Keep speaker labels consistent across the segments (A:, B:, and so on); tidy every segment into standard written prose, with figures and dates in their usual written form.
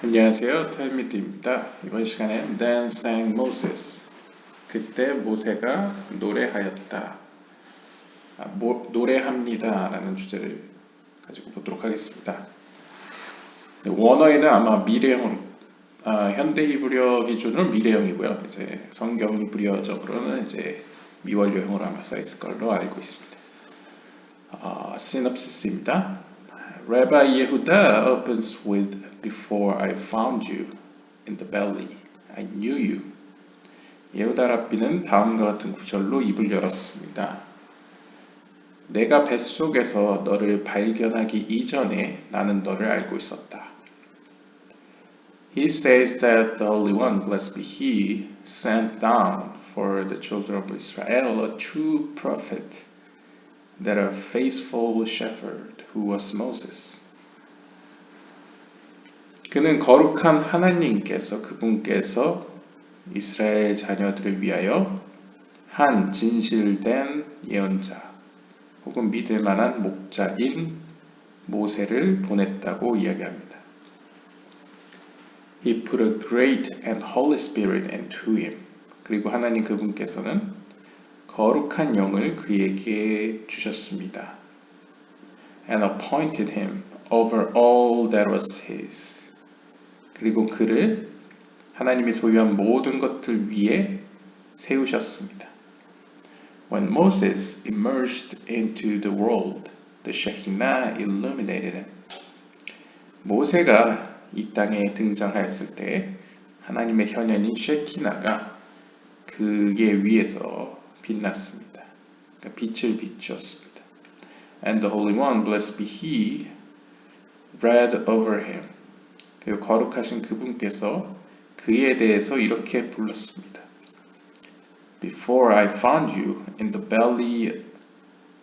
A: 안녕하세요. 텔미트입니다. 이번 시간엔 Then sang Moses. 그때 모세가 노래하였다. 노래합니다 라는 주제를 가지고 보도록 하겠습니다. 원어에는 아마 미래형, 현대 히브리어 기준으로 미래형이고요. 이제 성경 히브리어적으로는 이제 미완료형으로 아마 써 있을 걸로 알고 있습니다. 시놉시스입니다. Rabbi Yehuda opens with Before I found you in the belly, I knew you. 예후다 랍비는 다음과 같은 구절로 입을 열었습니다. 내가 뱃속에서 너를 발견하기 이전에 나는 너를 알고 있었다. He says that the Holy One, blessed be He, sent down for the children of Israel a true prophet, that a faithful shepherd who was Moses. 그는 거룩한 하나님께서 그분께서 이스라엘 자녀들을 위하여 한 진실된 예언자 혹은 믿을 만한 목자인 모세를 보냈다고 이야기합니다. He put a great and holy spirit into him. 그리고 하나님 그분께서는 거룩한 영을 그에게 주셨습니다. And appointed him over all that was his. 그리고 그를 하나님이 소유한 모든 것들 위에 세우셨습니다. When Moses emerged into the world, the Shekinah illuminated him. 모세가 이 땅에 등장하였을 때 하나님의 현현인 셰키나가 그의 위에서 빛났습니다. 그러니까 빛을 비추었습니다. And the Holy One, blessed be He, read over him. 그리고 거룩하신 그분께서 그에 대해서 이렇게 불렀습니다. Before I found you in the belly,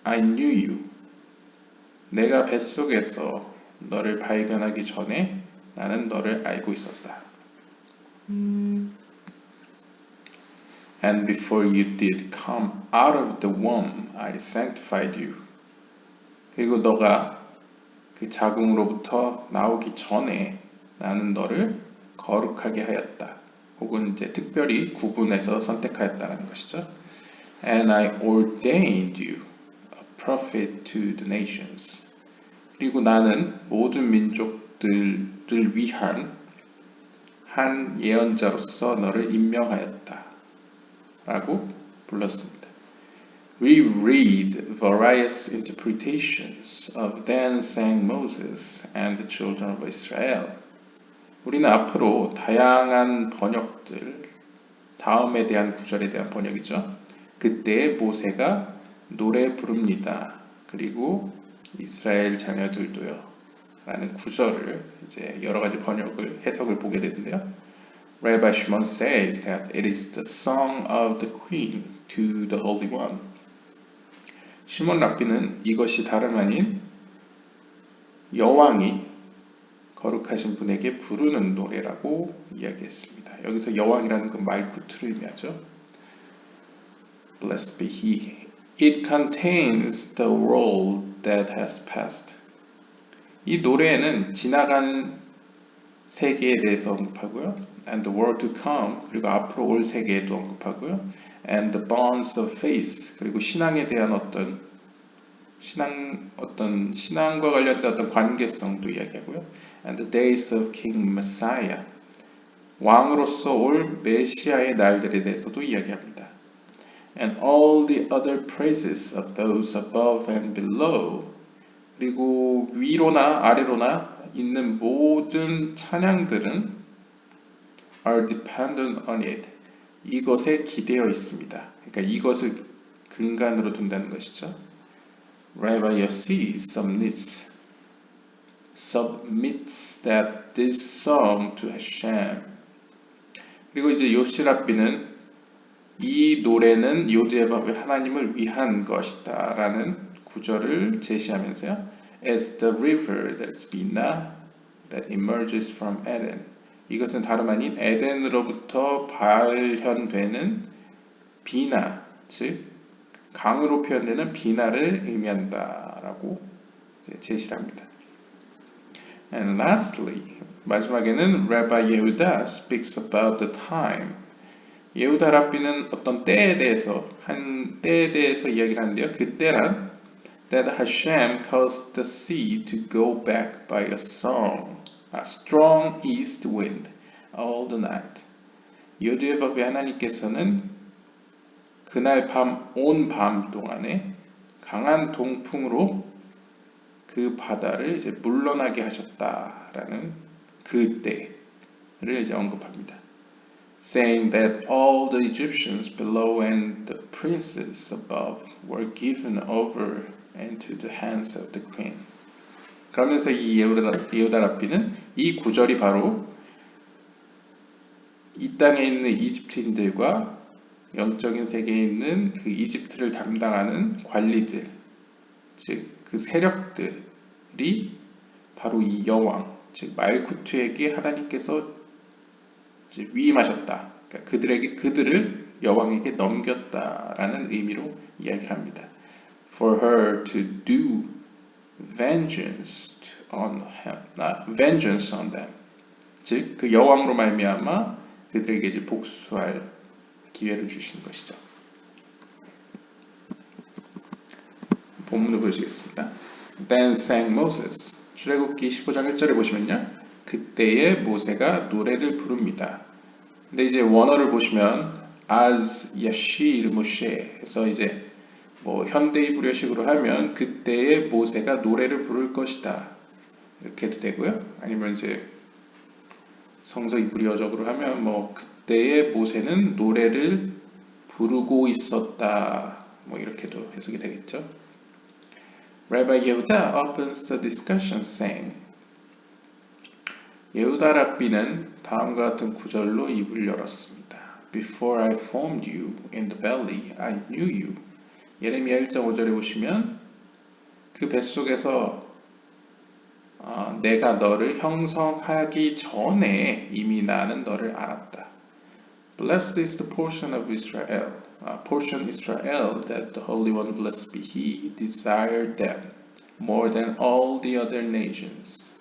A: I knew you. 내가 뱃속에서 너를 발견하기 전에 나는 너를 알고 있었다. And before you did come out of the womb, I sanctified you. 그리고 너가 그 자궁으로부터 나오기 전에 나는 너를 거룩하게 하였다. 혹은 이제 특별히 구분해서 선택하였다라는 것이죠. And I ordained you a prophet to the nations. 그리고 나는 모든 민족들을 위한 한 예언자로서 너를 임명하였다. 라고 불렀습니다. We read various interpretations of Then sang Moses and the children of Israel. 우리는 앞으로 다양한 번역들, 다음에 대한 구절에 대한 번역이죠. 그때 모세가 노래 부릅니다. 그리고 이스라엘 자녀들도요. 라는 구절을 이제 여러 가지 번역을, 해석을 보게 되는데요. Rabbi Shimon says that it is the song of the queen to the Holy One. 시몬 랍비는 이것이 다름 아닌 여왕이 거룩하신 분에게 부르는 노래라고 이야기했습니다. 여기서 여왕이라는 건 말쿠트를 의미하죠. Blessed be He. It contains the world that has passed. 이 노래에는 지나간 세계에 대해서 언급하고요. And the world to come. 그리고 앞으로 올 세계에도 언급하고요. And the bonds of faith. 그리고 신앙에 대한 신앙과 관련된 어떤 관계성도 이야기하고요. And the days of King Messiah. 왕으로서 올 메시아의 날들에 대해서도 이야기합니다. And all the other praises of those above and below. 그리고 위로나 아래로나 있는 모든 찬양들은 are dependent on it. 이것에 기대어 있습니다. 그러니까 이것을 근간으로 둔다는 것이죠. Rabbi Yossi submits that this song to Hashem. 그리고 이제 요시 랍비는 이 노래는 요드에바의 하나님을 위한 것이다 라는 구절을 제시하면서요. As the river that's Bina that emerges from Eden. 이것은 다름 아닌 에덴으로부터 발현되는 비나, 즉 강으로 표현되는 비나를 의미한다라고 제시를 합니다. And lastly, 마지막에는 Rabbi Yehuda speaks about the time. 예후다 랍비는 어떤 때에 대해서 한 때에 대해서 이야기를 하는데요. 그 때란 that Hashem caused the sea to go back by a strong east wind all the night. 요두의 법의 하나님께서는 그날 온 밤 동안에 강한 동풍으로 그 바다를 이제 물러나게 하셨다라는 그 때를 이제 언급합니다. Saying that all the Egyptians below and the princes above were given over into the hands of the queen. 그러면서 이 예후다 랍비는 이 구절이 바로 이 땅에 있는 이집트인들과 영적인 세계에 있는 그 이집트를 담당하는 관리들, 즉 그 세력들이 바로 이 여왕, 즉 말쿠트에게 하나님께서 위임하셨다. 그러니까 그들을 여왕에게 넘겼다라는 의미로 이야기를 합니다. For her to do vengeance on them. 즉 그 여왕으로 말미암아 그들에게 이제 복수할 기회를 주신 것이죠. 본문을 보시겠습니다. Then sang Moses. 출애굽기 15장 1절에 보시면요. 그때에 모세가 노래를 부릅니다. 근데 이제 원어를 보시면 as yashir Moshe 해서 이제 뭐 현대 이브리어식으로 하면 그때에 모세가 노래를 부를 것이다. 이렇게 해도 되고요. 아니면 이제 성서 이브리어적으로 하면 뭐 그때에 모세는 노래를 부르고 있었다. 뭐 이렇게도 해석이 되겠죠. Rabbi Yehuda opens the discussion saying 예후다 랍비는 다음과 같은 구절로 입을 열었습니다. Before I formed you in the belly, I knew you. 예레미야 1.5절에 보시면 그 뱃속에서 내가 너를 형성하기 전에 이미 나는 너를 알았다. Blessed is the portion of Israel, that the Holy One, blessed be He, desired them more than all the other nations.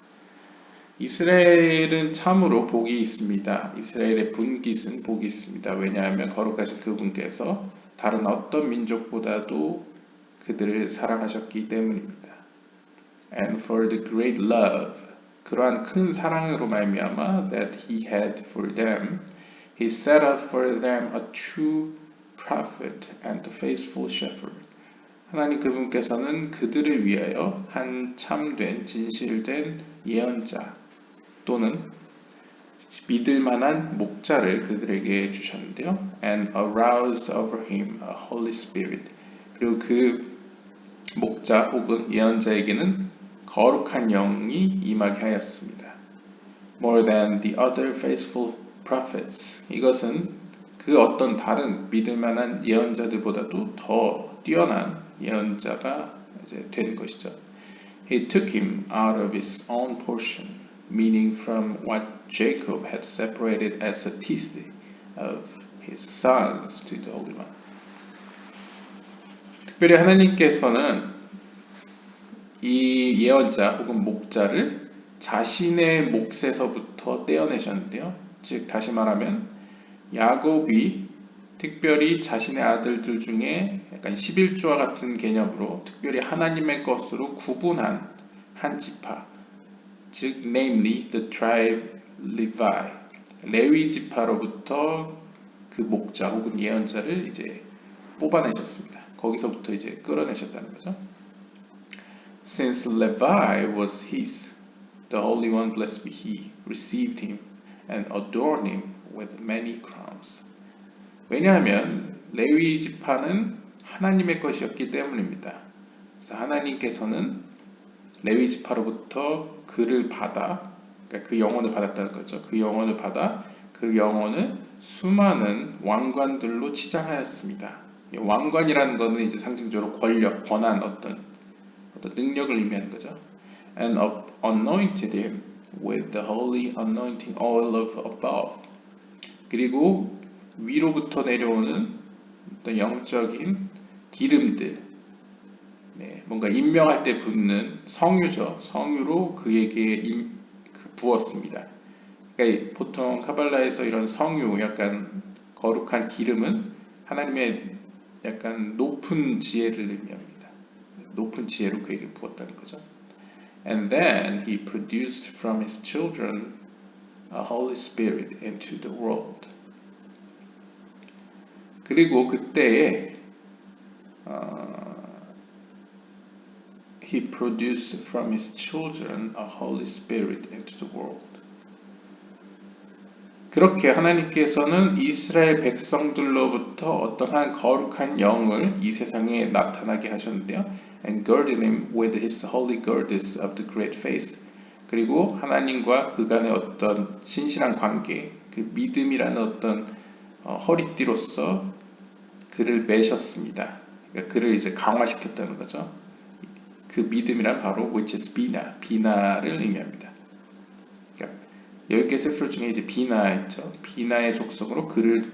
A: 이스라엘은 참으로 복이 있습니다. 이스라엘의 분깃은 복이 있습니다. 왜냐하면 거룩하신 그분께서 다른 어떤 민족보다도 그들을 사랑하셨기 때문입니다. And for the great love, 그러한 큰 사랑으로 말미암아 that He had for them, He set up for them a true prophet and a faithful shepherd. 하나님 그분께서는 그들을 위하여 한 참된 진실된 예언자 또는 믿을 만한 목자를 그들에게 주셨는데요. And aroused over him a Holy Spirit. 그리고 그 목자 혹은 예언자에게는 거룩한 영이 임하게 하였습니다. More than the other faithful prophets. 이것은 그 어떤 다른 믿을 만한 예언자들보다도 더 뛰어난 예언자가 이제 된 것이죠. He took him out of his own portion, meaning from what Jacob had separated as a teeth of his sons to the Holy One. 특별히 하나님께서는 이 예언자 혹은 목자를 자신의 몫에서부터 떼어내셨는데요. 즉 다시 말하면 야곱이 특별히 자신의 아들들 중에 약간 11조와 같은 개념으로 특별히 하나님의 것으로 구분한 한 지파, 즉 namely the tribe Levi, 레위 지파로부터 그 목자 혹은 예언자를 이제 뽑아내셨습니다. 거기서부터 이제 끌어내셨다는 거죠. Since Levi was his, the Holy One, blessed be He, received him and adorned him with many crowns. 왜냐하면 레위 지파는 하나님의 것이었기 때문입니다. 그래서 하나님께서는 레위 지파로부터 그를 받아, 그러니까 그 영혼을 받았다는 거죠. 그 영혼을 받아 그 영혼을 수많은 왕관들로 치장하였습니다. 왕관이라는 것은 이제 상징적으로 권력, 권한, 어떤 능력을 의미하는 거죠. And anointed him with the holy anointing oil of above. 그리고 위로부터 내려오는 어떤 영적인 기름들, 네, 뭔가 임명할 때 붙는 성유죠. 성유로 그에게 부었습니다. 그러니까 보통 카발라에서 이런 성유, 약간 거룩한 기름은 하나님의 약간 높은 지혜를 의미합니다. 높은 지혜로 그에게 부었다는 거죠. And then he produced from his children a Holy Spirit into the world. 그리고 그때에 he produced from his children a Holy Spirit into the world. 그렇게 하나님께서는 이스라엘 백성들로부터 어떠한 거룩한 영을 이 세상에 나타나게 하셨는데요. And girded him with his holy girdles of the great faith. 그리고 하나님과 그간의 어떤 신실한 관계, 그 믿음이라는 어떤 허리띠로서 그를 매셨습니다. 그러니까 그를 이제 강화시켰다는 거죠. 그 믿음이란 바로 which is 비나를 의미합니다. 그러니까 10개 세플 중에 이제 비나 있죠. 비나의 속성으로 그를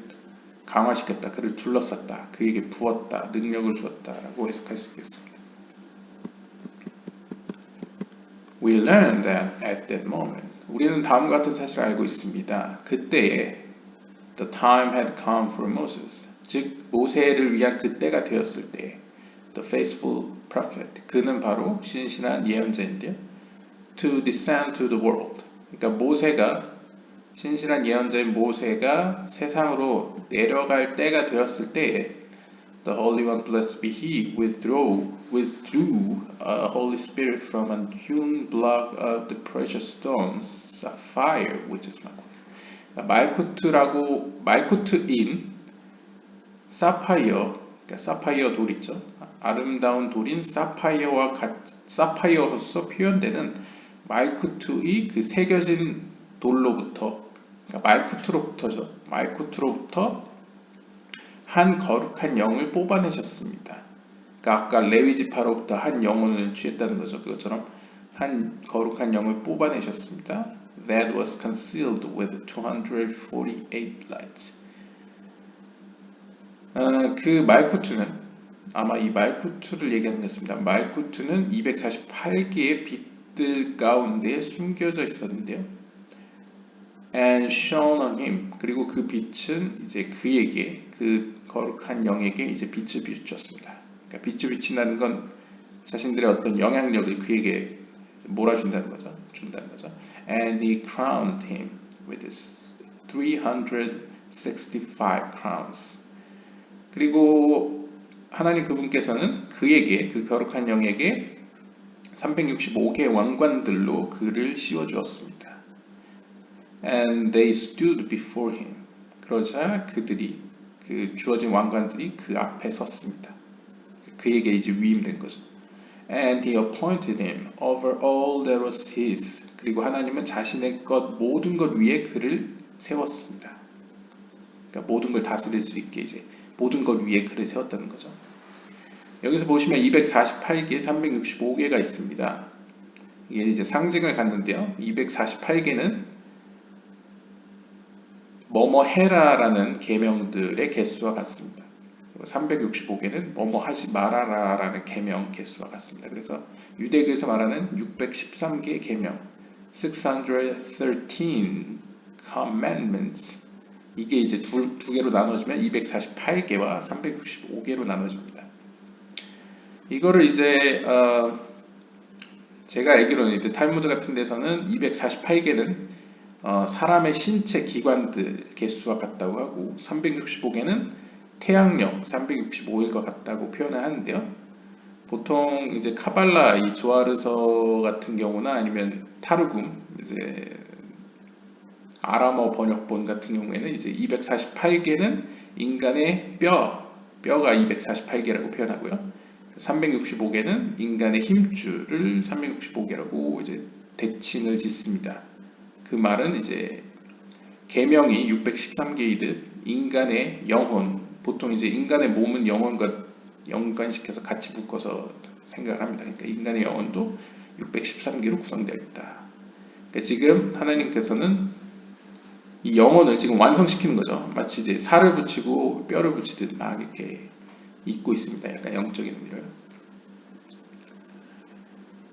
A: 강화시켰다, 그를 둘러쌌다, 그에게 부었다, 능력을 주었다라고 해석할 수 있겠습니다. We learn that at that moment. 우리는 다음과 같은 사실을 알고 있습니다. 그때에 the time had come for Moses. 즉 모세를 위한 그때가 되었을 때 the faithful prophet. 그는 바로 신실한 예언자인데요. To descend to the world. 그러니까 모세가 신실한 예언자인 모세가 세상으로 내려갈 때가 되었을 때에 The Holy One, blessed be He, withdrew a Holy Spirit from a hewn block of the precious stones, sapphire, which is 말쿠트인 사파이어, 그러니까 사파이어 돌 있죠. 아름다운 돌인 사파이어로서 표현되는 말쿠트의 그 새겨진 돌로부터, 그러니까 말쿠트로부터 한 거룩한 영을 뽑아내셨습니다. 그러니까 아까 레위 지파로부터 한 영혼을 취했다는 거죠. 그것처럼 한 거룩한 영을 뽑아내셨습니다. That was concealed with 248 lights. 그 말쿠트는 아마 이 말쿠트를 얘기하는 것 같습니다. 말쿠트는 248개의 빛들 가운데 숨겨져 있었는데요. And shone on him. 그리고 그 빛은 이제 그에게, 그 거룩한 영에게 이제 빛을 비추었습니다. 그러니까 빛을 비친다는 건 자신들의 어떤 영향력을 그에게 몰아준다는 거죠. 준다는 거죠. And he crowned him with his 365 crowns. 그리고 하나님 그분께서는 그에게, 그 거룩한 영에게 365개의 왕관들로 그를 씌워주었습니다. And they stood before him. 그러자 그들이, 그 주어진 왕관들이 그 앞에 섰습니다. 그에게 이제 위임된 거죠. And he appointed him over all that was his. 그리고 하나님은 자신의 것, 모든 것 위에 그를 세웠습니다. 그러니까 모든 걸 다스릴 수 있게 이제 모든 것 위에 그를 세웠다는 거죠. 여기서 보시면 248개, 365개가 있습니다. 이게 이제 상징을 갖는데요. 248개는 뭐뭐 해라라는 계명들의 개수와 같습니다. 365개는 뭐뭐 하지 말아라라는 계명 개수와 같습니다. 그래서 유대교에서 말하는 613개의 계명, 613 commandments, 이게 이제 두 개로 나눠지면 248개와 365개로 나눠집니다. 이거를 이제 제가 알기로는 이제 탈무드 같은 데서는 248개는 사람의 신체 기관들 개수와 같다고 하고 365개는 태양력 365일과 같다고 표현을 하는데요. 보통 이제 카발라 이 조아르서 같은 경우나 아니면 타르굼 이제 아람어 번역본 같은 경우에는 이제 248개는 인간의 뼈가 248개라고 표현하고요. 365개는 인간의 힘줄을 365개라고 이제 대칭을 짓습니다. 그 말은 이제 계명이 613개이듯 인간의 영혼, 보통 이제 인간의 몸은 영혼과 연관시켜서 같이 묶어서 생각합니다. 그러니까 인간의 영혼도 613개로 구성되어 있다. 그러니까 지금 하나님께서는 이 영혼을 지금 완성시키는 거죠. 마치 이제 살을 붙이고 뼈를 붙이듯 막 이렇게 있고 있습니다. 약간 영적인 의미로요.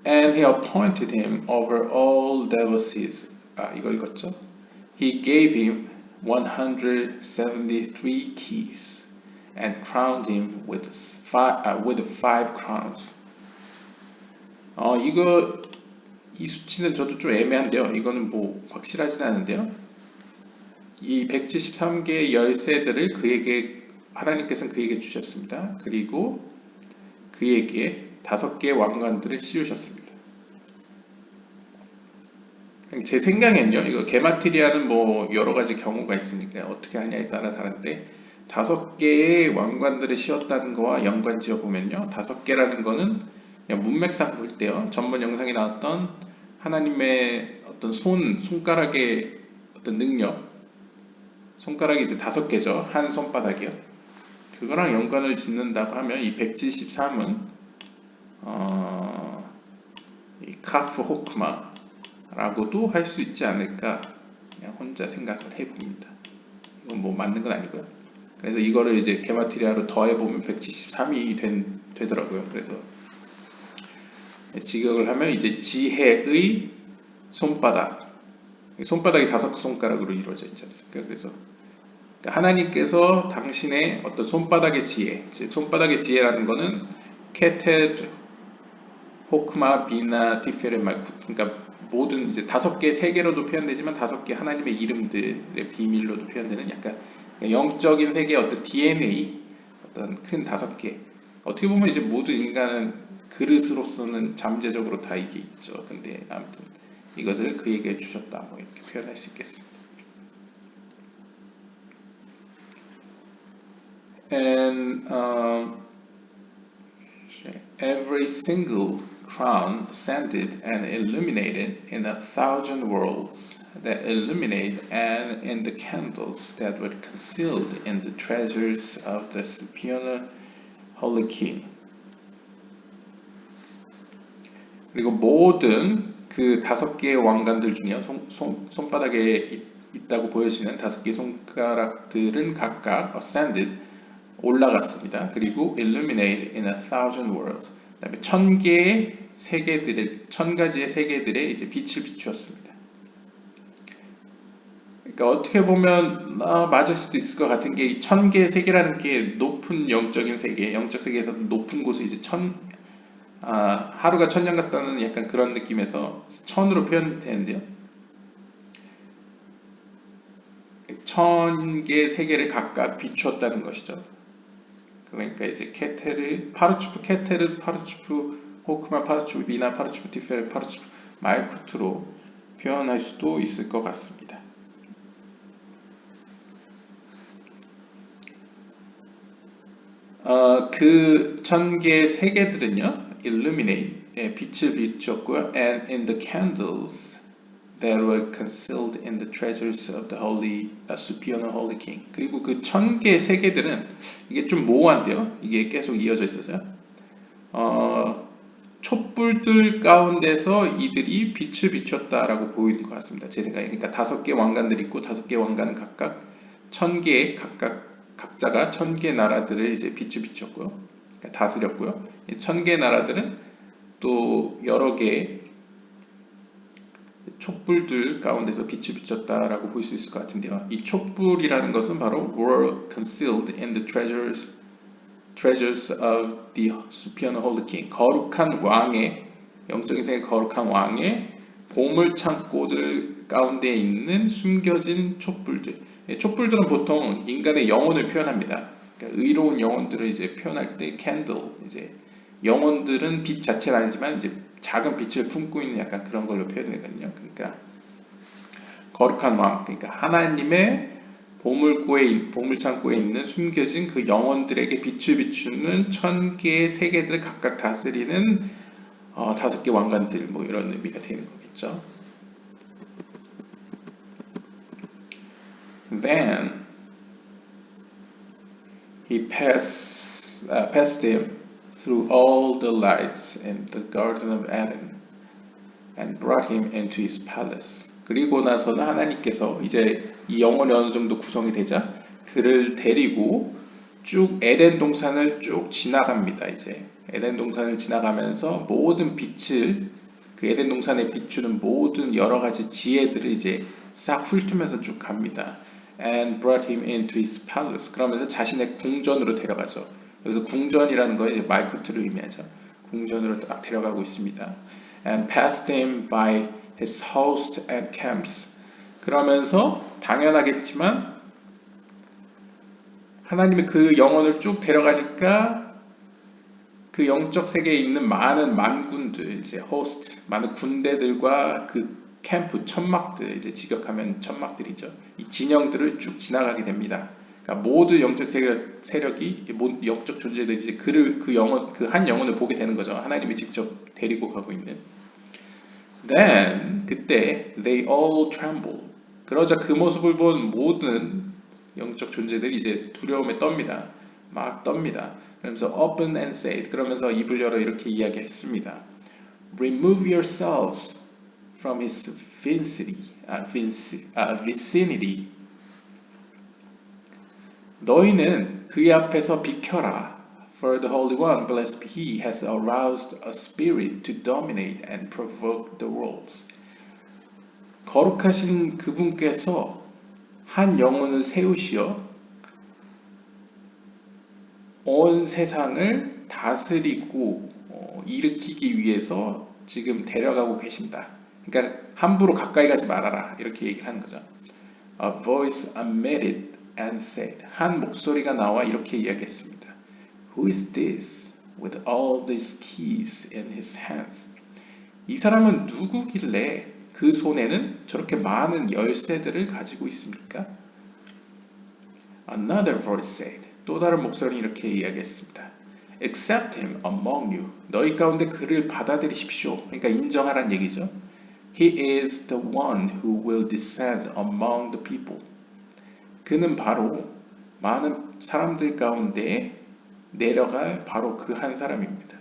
A: And he appointed him over all that was his. 이거 읽었죠? He gave him 173 keys and crowned him with five crowns. 이 수치는 저도 좀 애매한데요. 이거는 뭐 확실하진 않은데요. 이 173개의 열쇠들을 하나님께서는 그에게 주셨습니다. 그리고 그에게 5개의 왕관들을 씌우셨습니다. 제 생각엔요, 이거 게마트리아는 뭐 여러 가지 경우가 있으니까 어떻게 하냐에 따라 다른데 5개의 왕관들을 씌웠다는 거와 연관지어 보면요, 5개라는 거는 그냥 문맥상 볼 때요, 전번 영상에 나왔던 하나님의 어떤 손가락의 어떤 능력, 손가락이 이제 5개죠, 한 손바닥이요. 그거랑 연관을 짓는다고 하면 이 173은 이 카프 호크마라고도 할 수 있지 않을까, 그냥 혼자 생각을 해봅니다. 이건 뭐 맞는 건 아니고요. 그래서 이거를 이제 게마트리아로 더해보면 173이 되더라고요. 그래서 직역을 하면 이제 지혜의 손바닥이 5손가락으로 이루어져 있지 않습니까? 그래서 하나님께서 당신의 어떤 손바닥의 지혜, 손바닥의 지혜라는 거는 케테르, 호크마, 비나, 티페르, 말쿠, 그러니까 모든 이제 5개, 3개로도 표현되지만 5개 하나님의 이름들의 비밀로도 표현되는 약간 영적인 세계의 어떤 DNA, 어떤 큰 5개. 어떻게 보면 이제 모든 인간은 그릇으로서는 잠재적으로 다 이게 있죠. 근데 아무튼 이것을 그에게 주셨다, 뭐 이렇게 표현할 수 있겠습니다. And every single crown scented and illuminated in 1,000 worlds that illuminate, and in the candles that were concealed in the treasures of the superior holy king. 그리고 모든 그 5개의 왕관들 중에 손바닥에 있다고 보여지는 5개의 손가락들은 각각 ascended, 올라갔습니다. 그리고 illuminate in 1,000 worlds, 그다음에 1000가지의 세계들의 이제 빛을 비추었습니다. 그러니까 어떻게 보면 맞을 수도 있을 것 같은 게 이 1000개의 세계라는 게 높은 영적인 세계, 영적 세계에서 높은 곳을 이제 하루가 1000년 같다는 약간 그런 느낌에서 1000으로 표현되는데요. 1000개의 세계를 각각 비추었다는 것이죠. 그러니까 이제 케테르, 파르츠프, 호크마, 파르츠프, 비나, 파르츠프, 티페르, 파르츠프, 말쿠트로 표현할 수도 있을 것 같습니다. 그 1000개의 세계들은요, illuminate, 빛을 비추었고요, and in the candles that were concealed in the treasures of the superior holy king. 그리고 그 1000개의 세계들은 이게 좀 모호한데요, 이게 계속 이어져 있어서요. 촛불들 가운데서 이들이 빛을 비췄다라고 보이는 것 같습니다. 제 생각에. 그러니까 5개 왕관들이 있고 5개 왕관은 각각 1000개, 각자가 1000개 나라들을 이제 빛을 비췄고요. 그러니까 다스렸고요. 1000개 나라들은 또 여러 개의 촛불들 가운데서 빛을 비췄다라고 볼 수 있을 것 같은데요. 이 촛불이라는 것은 바로 were concealed in the treasures of the superior holy king. 거룩한 왕의, 영적인 세계 거룩한 왕의 보물 창고들 가운데 있는 숨겨진 촛불들. 촛불들은 보통 인간의 영혼을 표현합니다. 그러니까 의로운 영혼들을 이제 표현할 때 candle, 이제 영혼들은 빛 자체는 아니지만 이제 작은 빛을 품고 있는 약간 그런 걸로 표현되거든요. 그러니까 거룩한 왕, 그러니까 하나님의 보물창고에 있는 숨겨진 그 영혼들에게 빛을 비추는 1000개의 세계들을 각각 다스리는 5개 왕관들, 뭐 이런 의미가 되는 거겠죠. Then he passed him through all the lights in the Garden of Eden and brought him into his palace. 그리고 나서는 하나님께서 이제 이 영혼이 어느 정도 구성이 되자 그를 데리고 쭉 에덴 동산을 쭉 지나갑니다. 이제 에덴 동산을 지나가면서 모든 빛을 그 에덴 동산에 비추는 모든 여러 가지 지혜들을 이제 싹 훑으면서 쭉 갑니다. And brought him into his palace. 그러면서 자신의 궁전으로 데려가죠. 그래서 궁전이라는 건 이제 말쿠트를 의미하죠. 궁전으로 딱 데려가고 있습니다. And passed him by his host and camps. 그러면서 당연하겠지만 하나님이 그 영혼을 쭉 데려가니까 그 영적 세계에 있는 많은 만군들, 이제 호스트, 많은 군대들과 그 캠프, 천막들, 이제 직역하면 천막들이죠. 이 진영들을 쭉 지나가게 됩니다. 그러니까 모든 영적 세력이, 영적 존재들이 이제 그 영혼, 그 한 영혼을 보게 되는 거죠. 하나님이 직접 데리고 가고 있는. Then, 그때, they all tremble. 그러자 그 모습을 본 모든 영적 존재들이 이제 두려움에 떱니다. 막 떱니다. 그러면서 open and said, 그러면서 입을 열어 이렇게 이야기했습니다. Remove yourselves from his vicinity. 너희는 그의 앞에서 비켜라. For the Holy One, blessed be he, has aroused a spirit to dominate and provoke the worlds. 거룩하신 그분께서 한 영혼을 세우시어 온 세상을 다스리고 일으키기 위해서 지금 데려가고 계신다. 그러니까 함부로 가까이 가지 말아라. 이렇게 얘기를 하는 거죠. A voice emitted and said. 한 목소리가 나와 이렇게 이야기했습니다. Who is this with all these keys in his hands? 이 사람은 누구길래 그 손에는 저렇게 많은 열쇠들을 가지고 있습니까? Another voice said. 또 다른 목소리는 이렇게 이야기했습니다. Accept him among you. 너희 가운데 그를 받아들이십시오. 그러니까 인정하란 얘기죠. He is the one who will descend among the people. 그는 바로 많은 사람들 가운데 내려갈 바로 그 한 사람입니다.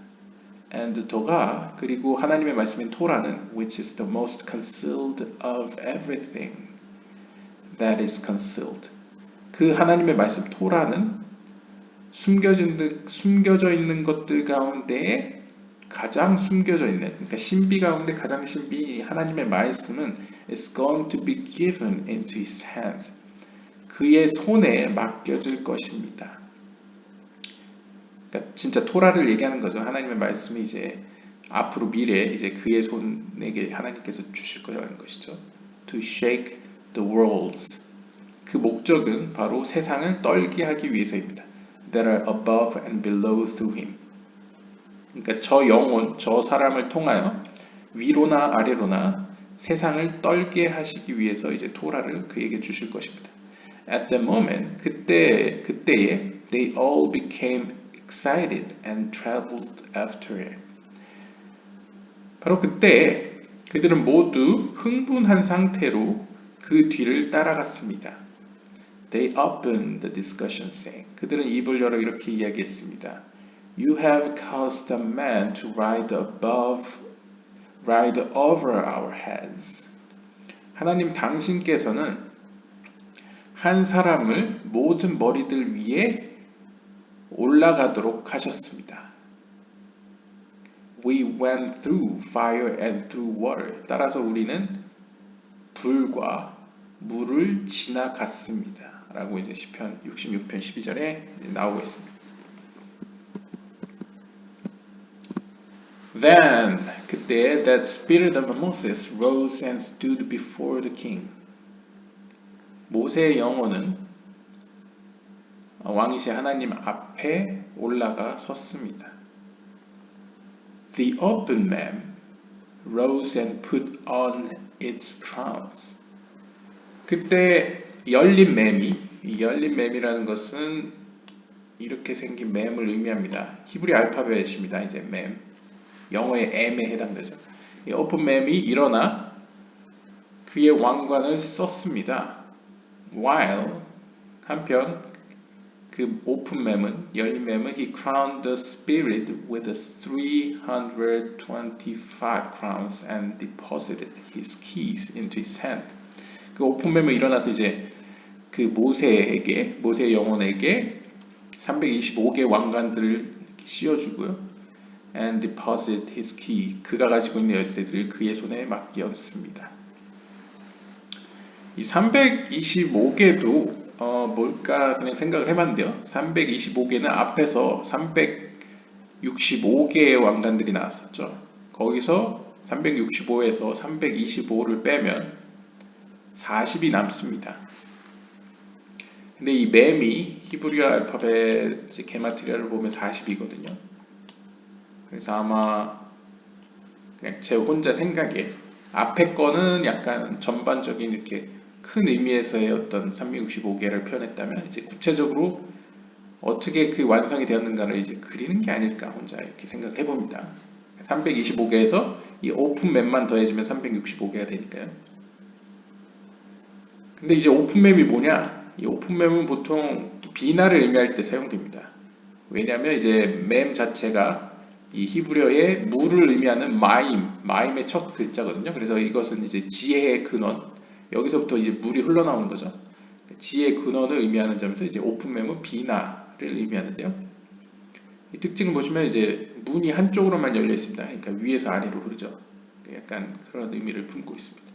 A: And to가 그리고 하나님의 말씀인 토라는 which is the most concealed of everything that is concealed. 그 하나님의 말씀 토라는 숨겨져 있는 것들 가운데 가장 숨겨져 있는, 그러니까 신비 가운데 가장 신비 하나님의 말씀은 is going to be given into his hands. 그의 손에 맡겨질 것입니다. 그러니까 진짜 토라를 얘기하는 거죠. 하나님의 말씀이 이제 앞으로 미래에 이제 그의 손에게 하나님께서 주실 거라는 것이죠. To shake the worlds. 그 목적은 바로 세상을 떨게 하기 위해서입니다. That are above and below through him. 그러니까 저 영혼, 저 사람을 통하여 위로나 아래로나 세상을 떨게 하시기 위해서 이제 토라를 그에게 주실 것입니다. At the moment, 그때에 they all became excited and traveled after it. 바로 그때 그들은 모두 흥분한 상태로 그 뒤를 따라갔습니다. They opened the discussion saying. 그들은 입을 열어 이렇게 이야기했습니다. You have caused a man to ride over our heads. 하나님 당신께서는 한 사람을 모든 머리들 위에 올라가도록 하셨습니다. We went through fire and through water. 따라서 우리는 불과 물을 지나갔습니다. 라고 이제 시편 66편 12절에 나오고 있습니다. Then 그때 that spirit of Moses rose and stood before the king. 모세의 영혼은 왕이신 하나님 앞에 올라가 섰습니다. The open man rose and put on its crowns. 그때 열린 맴이라는 것은 이렇게 생긴 맴을 의미합니다. 히브리 알파벳입니다. 이제 맴, 영어의 M에 해당되죠. 이 오픈 맴이 일어나 그의 왕관을 썼습니다. While 한편 그 오픈 맴은 열린 맴은 he crowned the spirit with 325 crowns and deposited his keys into his hand. 그 오픈 맴은 일어나서 이제 그 모세의 영혼에게 325개 왕관들을 씌워주고요. And deposit his key. 그가 가지고 있는 열쇠들을 그의 손에 맡겼습니다. 이 325개도 뭘까 그냥 생각을 해봤는데요. 325개는 앞에서 365개의 왕관들이 나왔었죠. 거기서 365에서 325를 빼면 40이 남습니다. 근데 이 맴이 히브리어 알파벳 게마트리아를 보면 40이거든요. 그래서 아마 그냥 제 혼자 생각에 앞에 거는 약간 전반적인 이렇게 큰 의미에서의 어떤 365개를 표현했다면 이제 구체적으로 어떻게 그 완성이 되었는가를 이제 그리는 게 아닐까 혼자 이렇게 생각해 봅니다. 325개에서 이 오픈맵만 더해주면 365개가 되니까요. 근데 이제 오픈맵이 뭐냐? 이 오픈맵은 보통 비나를 의미할 때 사용됩니다. 왜냐하면 이제 맵 자체가 이 히브리어의 물을 의미하는 마임의 첫 글자거든요. 그래서 이것은 이제 지혜의 근원, 여기서부터 이제 물이 흘러나오는 거죠. 지혜의 근원을 의미하는 점에서 이제 오픈맵은 비나를 의미하는데요. 이 특징을 보시면 이제 문이 한쪽으로만 열려 있습니다. 그러니까 위에서 아래로 흐르죠. 약간 그런 의미를 품고 있습니다.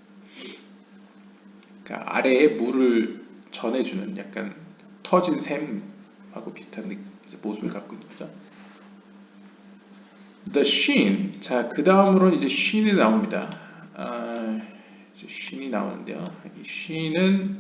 A: 그러니까 아래에 물을 전해주는 약간 터진 샘하고 비슷한 모습을 갖고 있는 거죠. The sheen. 자, 그 다음으로는 이제 sheen이 나옵니다. 이제 sheen이 나오는데요. 이 sheen은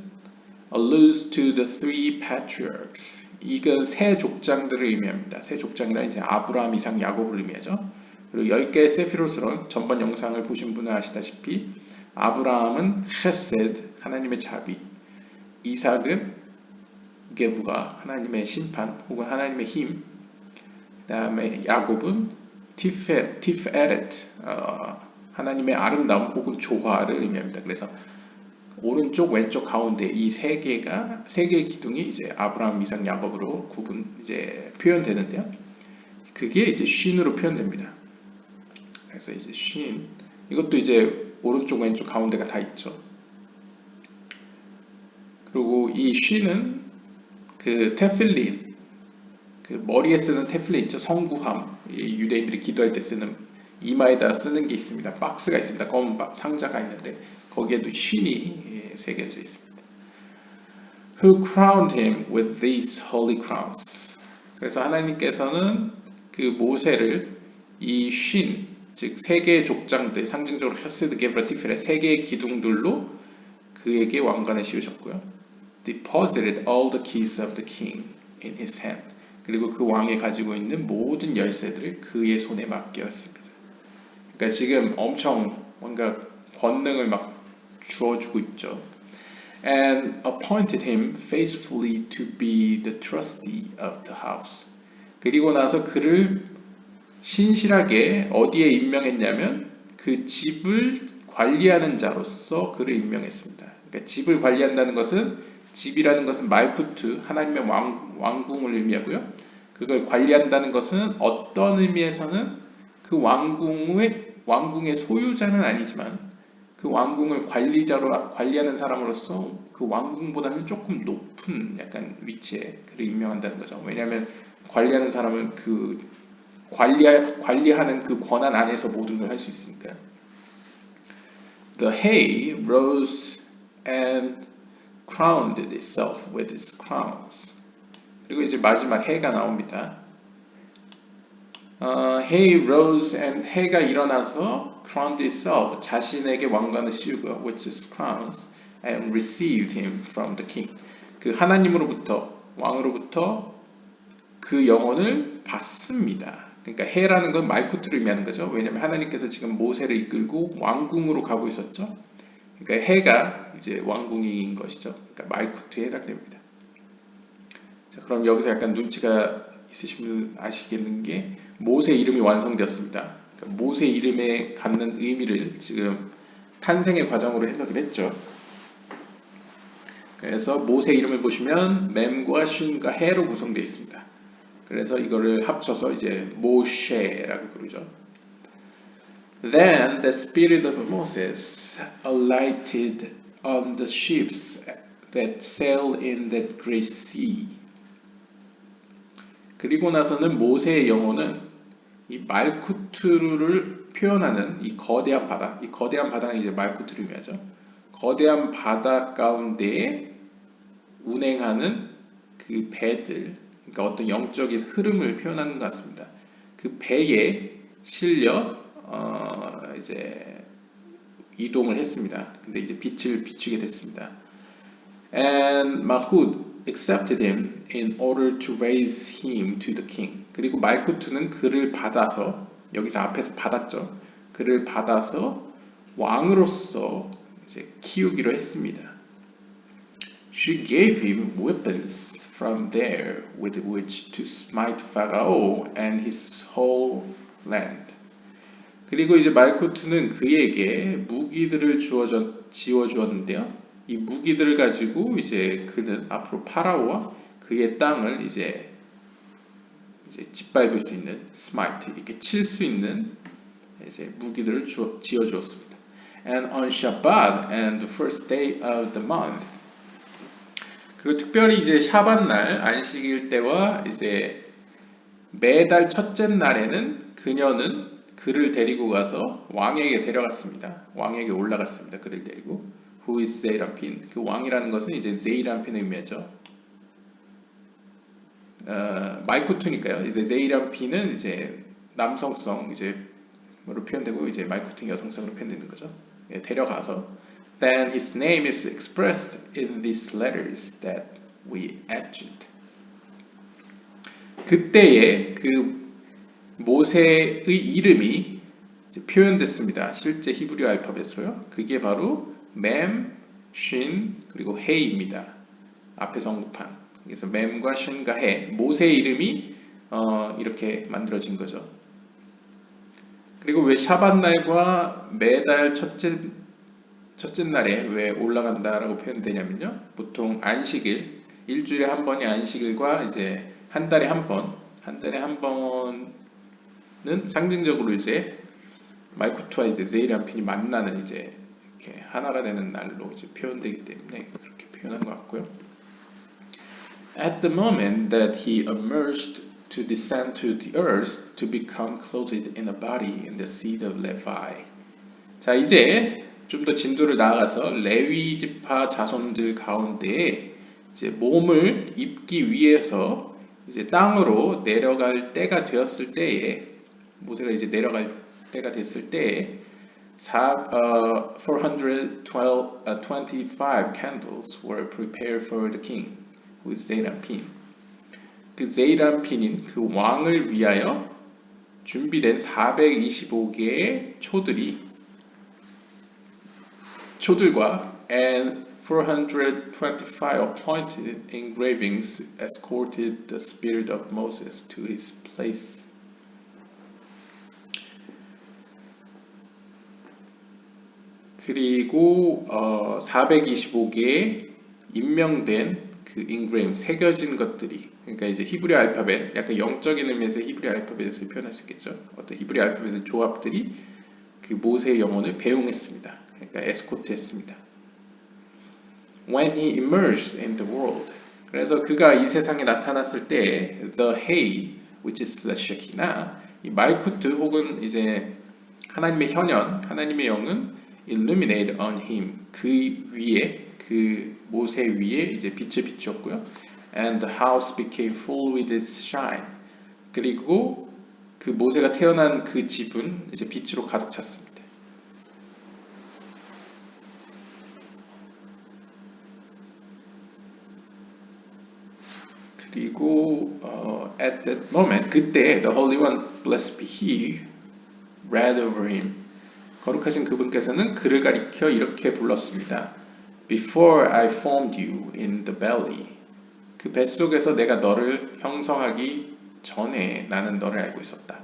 A: alludes to the three patriarchs. 이건 세 족장들을 의미합니다. 세 족장이란 이제 아브라함, 이삭, 야곱을 의미하죠. 그리고 10개의 세피롯으로 전번 영상을 보신 분은 아시다시피 아브라함은 헤세드, 하나님의 자비, 이삭은 게부가, 하나님의 심판 혹은 하나님의 힘, 그 다음에 야곱은 티페레트, 하나님의 아름다움 혹은 조화를 의미합니다. 그래서 오른쪽, 왼쪽, 가운데 이 세 개의 기둥이 이제 아브라함, 이삭, 야곱으로 이제 표현되는데요. 그게 이제 쉰으로 표현됩니다. 그래서 이제 쉰, 이것도 이제 오른쪽, 왼쪽, 가운데가 다 있죠. 그리고 이 쉰은 그 테필린, 그 머리에 쓰는 테필린 있죠. 성구함, 유대인들이 기도할 때 쓰는 이마에다 쓰는 게 있습니다. 박스가 있습니다. 검은 상자가 있는데 거기에도 쉰이 새겨져 있습니다. Who crowned him with these holy crowns. 그래서 하나님께서는 그 모세를 이 쉰, 즉 세 개의 족장들, 상징적으로 헤세드, 게브라, 티페렛 세 개의 기둥들로 그에게 왕관을 씌우셨고요. Deposited all the keys of the king in his hand. 그리고 그 왕이 가지고 있는 모든 열쇠들을 그의 손에 맡겼습니다. 그러니까 지금 엄청 뭔가 권능을 막 주어주고 있죠. And appointed him faithfully to be the trustee of the house. 그리고 나서 그를 신실하게 어디에 임명했냐면 그 집을 관리하는 자로서 그를 임명했습니다. 그러니까 집을 관리한다는 것은 집이라는 것은 말쿠트, 하나님의 왕궁을 의미하고요. 그걸 관리한다는 것은 어떤 의미에서는 그 왕궁의 소유자는 아니지만 그 왕궁을 관리하는 사람으로서 그 왕궁보다는 조금 높은 약간 위치에 그를 임명한다는 거죠. 왜냐하면 관리하는 사람은 그 관리하는 그 권한 안에서 모든 걸 할 수 있으니까요. The hay rose and crowned itself with its crowns. 그리고 이제 마지막 해가 나옵니다. Hay rose and 해가 일어나서 crowned itself 자신에게 왕관을 씌우고요. with its crowns and received him from the king. 그 하나님으로부터 왕으로부터 그 영혼을 받습니다. 그러니까 해라는 건 말쿠트를 의미하는 거죠. 왜냐하면 하나님께서 지금 모세를 이끌고 왕궁으로 가고 있었죠. 그러니까 해가 이제 왕궁인 것이죠. 그러니까 말쿠트에 해당됩니다. 자, 그럼 여기서 약간 눈치가 있으신 분 아시겠는 게 모세 이름이 완성되었습니다. 그러니까 모세 이름에 갖는 의미를 지금 탄생의 과정으로 해석을 했죠. 그래서 모세 이름을 보시면 mem과 쉰과 해로 구성되어 있습니다. 그래서 이거를 합쳐서 이제 모셰라고 부르죠. Then the spirit of Moses alighted on the ships that sailed in that great sea. 그리고 나서는 모세의 영혼은 이 말쿠트를 표현하는 이 거대한 바다, 이 거대한 바다는 이제 말쿠트를 의미하죠. 거대한 바다 가운데에 운행하는 그 배들, 그러니까 어떤 영적인 흐름을 표현하는 것 같습니다. 그 배에 실려 이제 이동을 했습니다. 근데 이제 빛을 비추게 됐습니다. And Mahud accepted him in order to raise him to the king. 그리고 말쿠트는 그를 받아서, 여기서 앞에서 받았죠. 그를 받아서 왕으로서 이제 키우기로 했습니다. She gave him weapons from there with which to smite Pharaoh and his whole land. 그리고 이제 말쿠트는 그에게 무기들을 지워 주었는데요. 이 무기들을 가지고 이제 그는 앞으로 파라오와 그의 땅을 이제 짓밟을 수 있는 smite, 이렇게 칠 수 있는 이제 무기들을 지어 주었습니다. And on Shabbat and the first day of the month. 그리고 특별히 이제 샤밧 날 안식일 때와 이제 매달 첫째 날에는 그녀는 그를 데리고 가서 왕에게 데려갔습니다. 왕에게 올라갔습니다. 그를 데리고. Who is 세이람핀? 그 왕이라는 것은 이제 세이람핀을 의미하죠. 말쿠투니까요. 이제 세이람핀은 이제 남성성 이제로 표현되고 이제 말쿠투는 여성성으로 표현되는 거죠. 예, 데려가서 Then his name is expressed in these letters that we etched. 그때에 그 모세의 이름이 표현됐습니다. 실제 히브리 알파벳으로요. 그게 바로 맴, 쉰, 그리고 해입니다. 앞에서 언급한. 그래서 맴과 쉰과 해. 모세의 이름이 이렇게 만들어진 거죠. 그리고 왜 샤밧 날과 매달 첫째 날에 왜 올라간다라고 표현되냐면요. 보통 안식일, 일주일에 한 번이 안식일과 이제 한 달에 한 번은 상징적으로 이제 말쿠트와 이제 세이람핀이 만나는 이제 이렇게 하나가 되는 날로 이제 표현되기 때문에 그렇게 표현한 것 같고요. At the moment that he emerged to descend to the earth to become clothed in a body in the seed of Levi. 자, 이제 좀 더 진도를 나아가서 레위 지파 자손들 가운데 이제 몸을 입기 위해서 이제 땅으로 내려갈 때가 되었을 때에 모세가 이제 내려갈 때가 됐을 때에 425 candles were prepared for the king who is Zeirampin. 그 제이람핀인 그 왕을 위하여 준비된 425개의 초들과 and 425 appointed engravings escorted the spirit of Moses to his place. 그리고 425개의 임명된 그 인그레임, 새겨진 것들이, 그러니까 이제 히브리 알파벳, 약간 영적인 의미에서 히브리 알파벳을 표현할 수 있겠죠. 어떤 히브리 알파벳의 조합들이 그 모세의 영혼을 배웅했습니다. 그러니까 에스코트했습니다. When he emerged in the world, 그래서 그가 이 세상에 나타났을 때, the hay, which is the shekinah, 이 말쿠트 혹은 이제 하나님의 현현, 하나님의 영은 illuminated on him, 그 위에, 그 모세 위에 이제 빛을 비추었고요. And the house became full with its shine. 그리고 그 모세가 태어난 그 집은 이제 빛으로 가득 찼습니다. 그리고 at that moment, 그때 the Holy One, blessed be He, read over him. 거룩하신 그분께서는 그를 가리켜 이렇게 불렀습니다. Before I formed you in the belly. 그 뱃속에서 내가 너를 형성하기 전에 나는 너를 알고 있었다.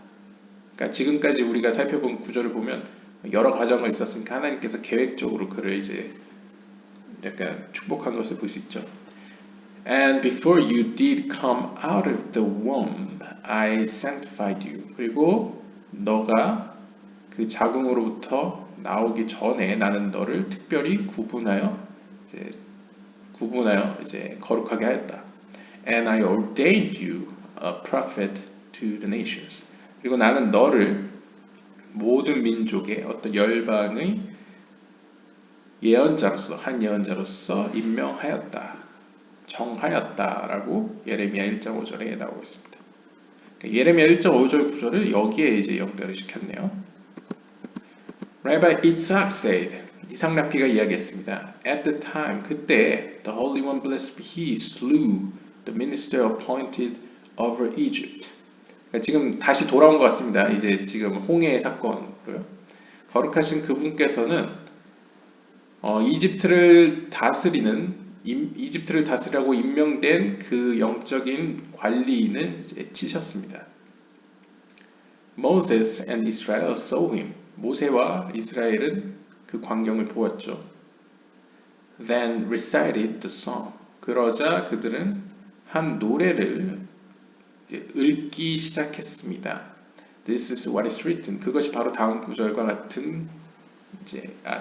A: 그러니까 지금까지 우리가 살펴본 구절을 보면 여러 과정을 있었으니까 하나님께서 계획적으로 그를 이제 약간 축복한 것을 볼 수 있죠. And before you did come out of the womb, I sanctified you. 그리고 너가 그 자궁으로부터 나오기 전에 나는 너를 특별히 구분하여 이제 거룩하게 하였다. And I ordained you a prophet to the nations. 그리고 나는 너를 모든 민족의 어떤 열방의 예언자로서 한 예언자로서 임명하였다. 정하였다라고 예레미야 1장 5절에 나오고 있습니다. 예레미야 1장 5절 9절을 여기에 이제 연결을 시켰네요. Rabbi Isaac said, 이삭 라피가 이야기했습니다. At the time, 그때 the Holy One blessed be He slew the minister appointed over Egypt. 그러니까 지금 다시 돌아온 것 같습니다. 이제 지금 홍해 사건으로요. 거룩하신 그분께서는 이집트를 다스리라고 임명된 그 영적인 관리인을 이제 치셨습니다. Moses and Israel saw him. 모세와 이스라엘은 그 광경을 보았죠. Then recited the psalm. 그러자 그들은 한 노래를 읽기 시작했습니다. This is what is written. 그것이 바로 다음 구절과 같은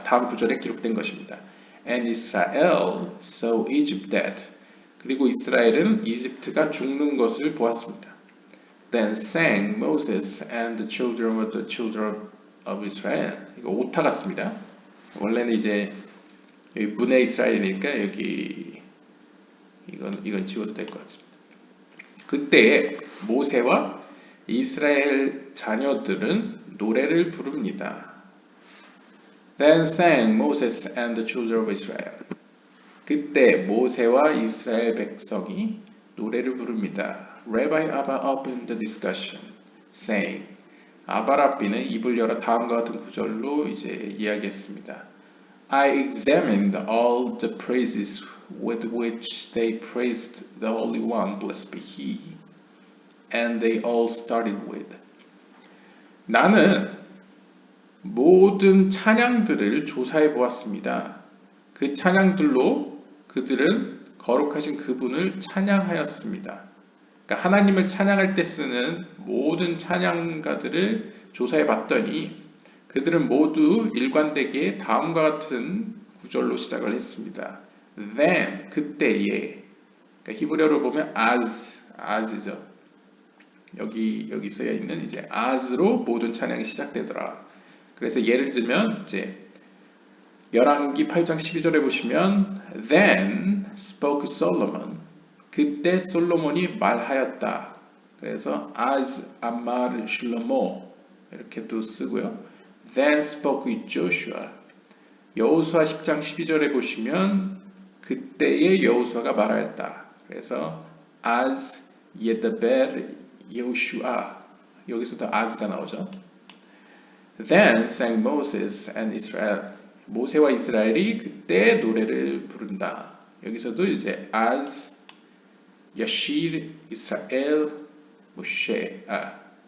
A: 다음 구절에 기록된 것입니다. And Israel saw Egypt dead. 그리고 이스라엘은 이집트가 죽는 것을 보았습니다. Then sang Moses and the children of Israel. 이거 오타 같습니다. 원래는 이제 여기 문해 이스라엘이니까 여기 이건 지워도 될 것 같습니다. 그때 모세와 이스라엘 자녀들은 노래를 부릅니다. Then sang Moses and the children of Israel. 그때 모세와 이스라엘 백성이 노래를 부릅니다. Rabbi Abba opened the discussion, saying, 아바라비는 입을 열어 다음과 같은 구절로 이제 이야기했습니다. I examined all the praises with which they praised the Holy One, blessed be He, and they all started with. 나는 모든 찬양들을 조사해 보았습니다. 그 찬양들로 그들은 거룩하신 그분을 찬양하였습니다. 그러니까 하나님을 찬양할 때 쓰는 모든 찬양가들을 조사해 봤더니 그들은 모두 일관되게 다음과 같은 구절로 시작을 했습니다. Then, 그때에, 그러니까 히브리어로 보면 as죠. 여기 쓰여 있는 이제 as로 모든 찬양이 시작되더라. 그래서 예를 들면 이제 열왕기 8장 12절에 보시면 Then spoke Solomon. 그때 솔로몬이 말하였다. 그래서 as Ammar Shlomo 이렇게도 쓰고요. Then spoke Joshua. 여호수아 10장 12절에 보시면 그때의 여호수아가 말하였다. 그래서 as Yedaber Yehoshua. 여기서도 as가 나오죠. Then sang Moses and Israel. 모세와 이스라엘이 그때 노래를 부른다. 여기서도 이제 as Yashir Israel Moshe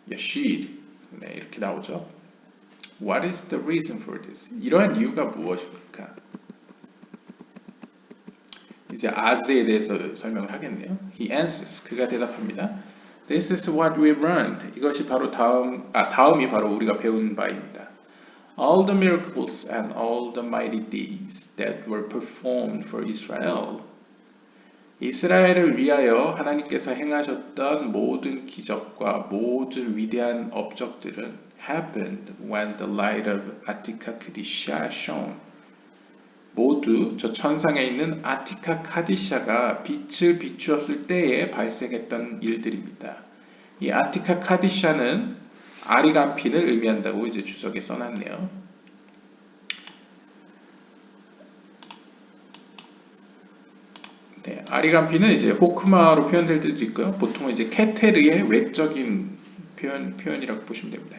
A: Yashir 이렇게 나오죠. What is the reason for this? 이러한 이유가 무엇입니까? 이제 as에 대해서 설명을 하겠네요. He answers. 그가 대답합니다. This is what we learned. 이것이 바로 다음이 바로 우리가 배운 바입니다. All the miracles and all the mighty deeds that were performed for Israel. 이스라엘을 위하여 하나님께서 행하셨던 모든 기적과 모든 위대한 업적들은 happened when the light of Atika Kadisha shone. 모두 저 천상에 있는 아티카 카디샤가 빛을 비추었을 때에 발생했던 일들입니다. 이 아티카 카디샤는 아리간핀을 의미한다고 이제 주석에 써놨네요. 네, 아리간핀은 이제 호크마로 표현될 때도 있고요. 보통은 이제 케테르의 외적인 표현이라고 보시면 됩니다.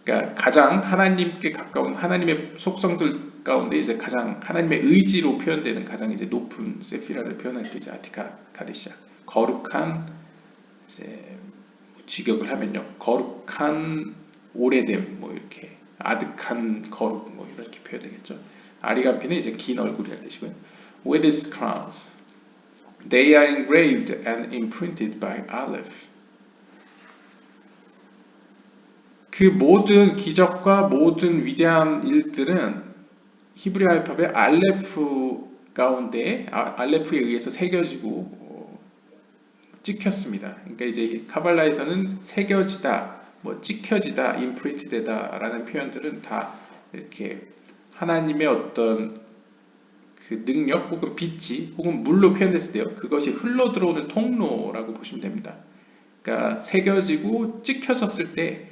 A: 그러니까 가장 하나님께 가까운 하나님의 속성들 가운데 이제 가장 하나님의 의지로 표현되는 가장 이제 높은 세피라를 표현할 때 이제 아티카 카디샤 거룩한 이제 직역을 하면요 거룩한 오래됨 뭐 이렇게 아득한 거룩 뭐 이렇게 표현되겠죠. 아리간핀은 이제 긴 얼굴이라는 뜻이고요. With its crowns, they are engraved and imprinted by Aleph. 그 모든 기적과 모든 위대한 일들은 히브리 알파벳 알레프 가운데 알레프에 의해서 새겨지고 찍혔습니다. 그러니까 이제 카발라에서는 새겨지다, 뭐 찍혀지다, 임프린트되다라는 표현들은 다 이렇게 하나님의 어떤 그 능력 혹은 빛이 혹은 물로 표현됐을 때요. 그것이 흘러 들어오는 통로라고 보시면 됩니다. 그러니까 새겨지고 찍혀졌을 때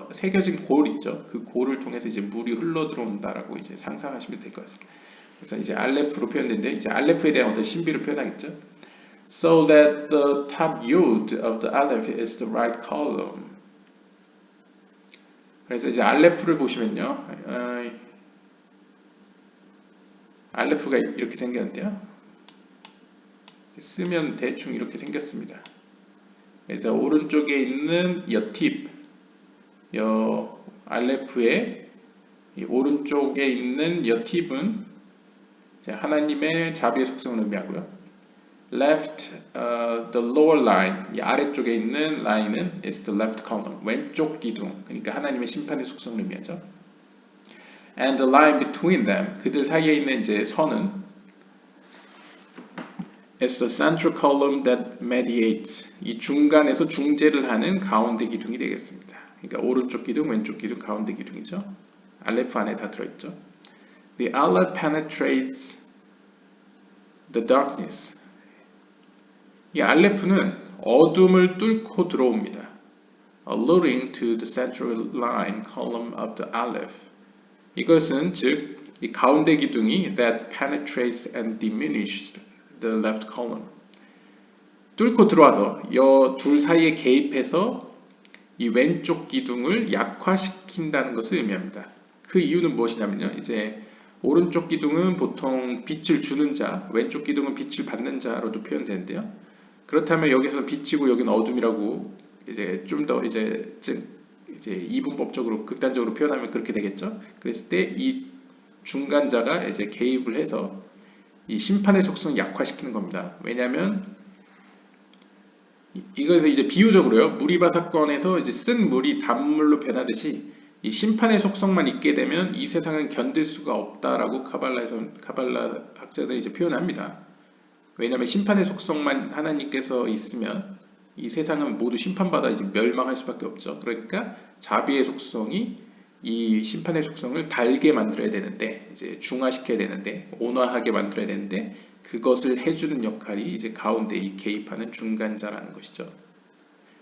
A: 새겨진 골 있죠. 그 골을 통해서 이제 물이 흘러 들어온다라고 이제 상상하시면 될 것 같습니다. 그래서 이제 알레프로 표현된데 이제 알레프에 대한 어떤 신비를 표현하겠죠. So that the top yod of the aleph is the right column. 그래서 이제 알레프를 보시면요. 알레프가 이렇게 생겼는데요. 쓰면 대충 이렇게 생겼습니다. 그래서 오른쪽에 있는 알레프의 오른쪽에 있는 여팁은 하나님의 자비의 속성을 의미하고요. Left, the lower line, 이 아래쪽에 있는 라인은 is the left column, 왼쪽 기둥, 그러니까 하나님의 심판의 속성을 의미하죠. And the line between them, 그들 사이에 있는 이제 선은 is the central column that mediates, 이 중간에서 중재를 하는 가운데 기둥이 되겠습니다. 그러니까 오른쪽 기둥, 왼쪽 기둥, 가운데 기둥이죠. 알레프 안에 다 들어있죠. The aleph penetrates the darkness. 이 알레프는 어둠을 뚫고 들어옵니다. Alluring to the central line column of the aleph. 이것은 즉 이 가운데 기둥이 that penetrates and diminishes the left column. 뚫고 들어와서 이 둘 사이에 개입해서 이 왼쪽 기둥을 약화시킨다는 것을 의미합니다. 그 이유는 무엇이냐면요. 이제 오른쪽 기둥은 보통 빛을 주는 자, 왼쪽 기둥은 빛을 받는 자로도 표현되는데요. 그렇다면 여기서 빛이고 여기는 어둠이라고 이제 좀 더 이제 이분법적으로 극단적으로 표현하면 그렇게 되겠죠. 그랬을 때 이 중간자가 이제 개입을 해서 이 심판의 속성을 약화시키는 겁니다. 왜냐하면 이것에서 이제 비유적으로요. 무리바 사건에서 이제 쓴 물이 단물로 변하듯이 이 심판의 속성만 있게 되면 이 세상은 견딜 수가 없다라고 카발라 학자들이 이제 표현합니다. 왜냐하면 심판의 속성만 하나님께서 있으면 이 세상은 모두 심판받아 이제 멸망할 수밖에 없죠. 그러니까 자비의 속성이 이 심판의 속성을 달게 만들어야 되는데, 이제 중화시켜야 되는데, 온화하게 만들어야 되는데, 그것을 해주는 역할이 이제 가운데 이 개입하는 중간자라는 것이죠.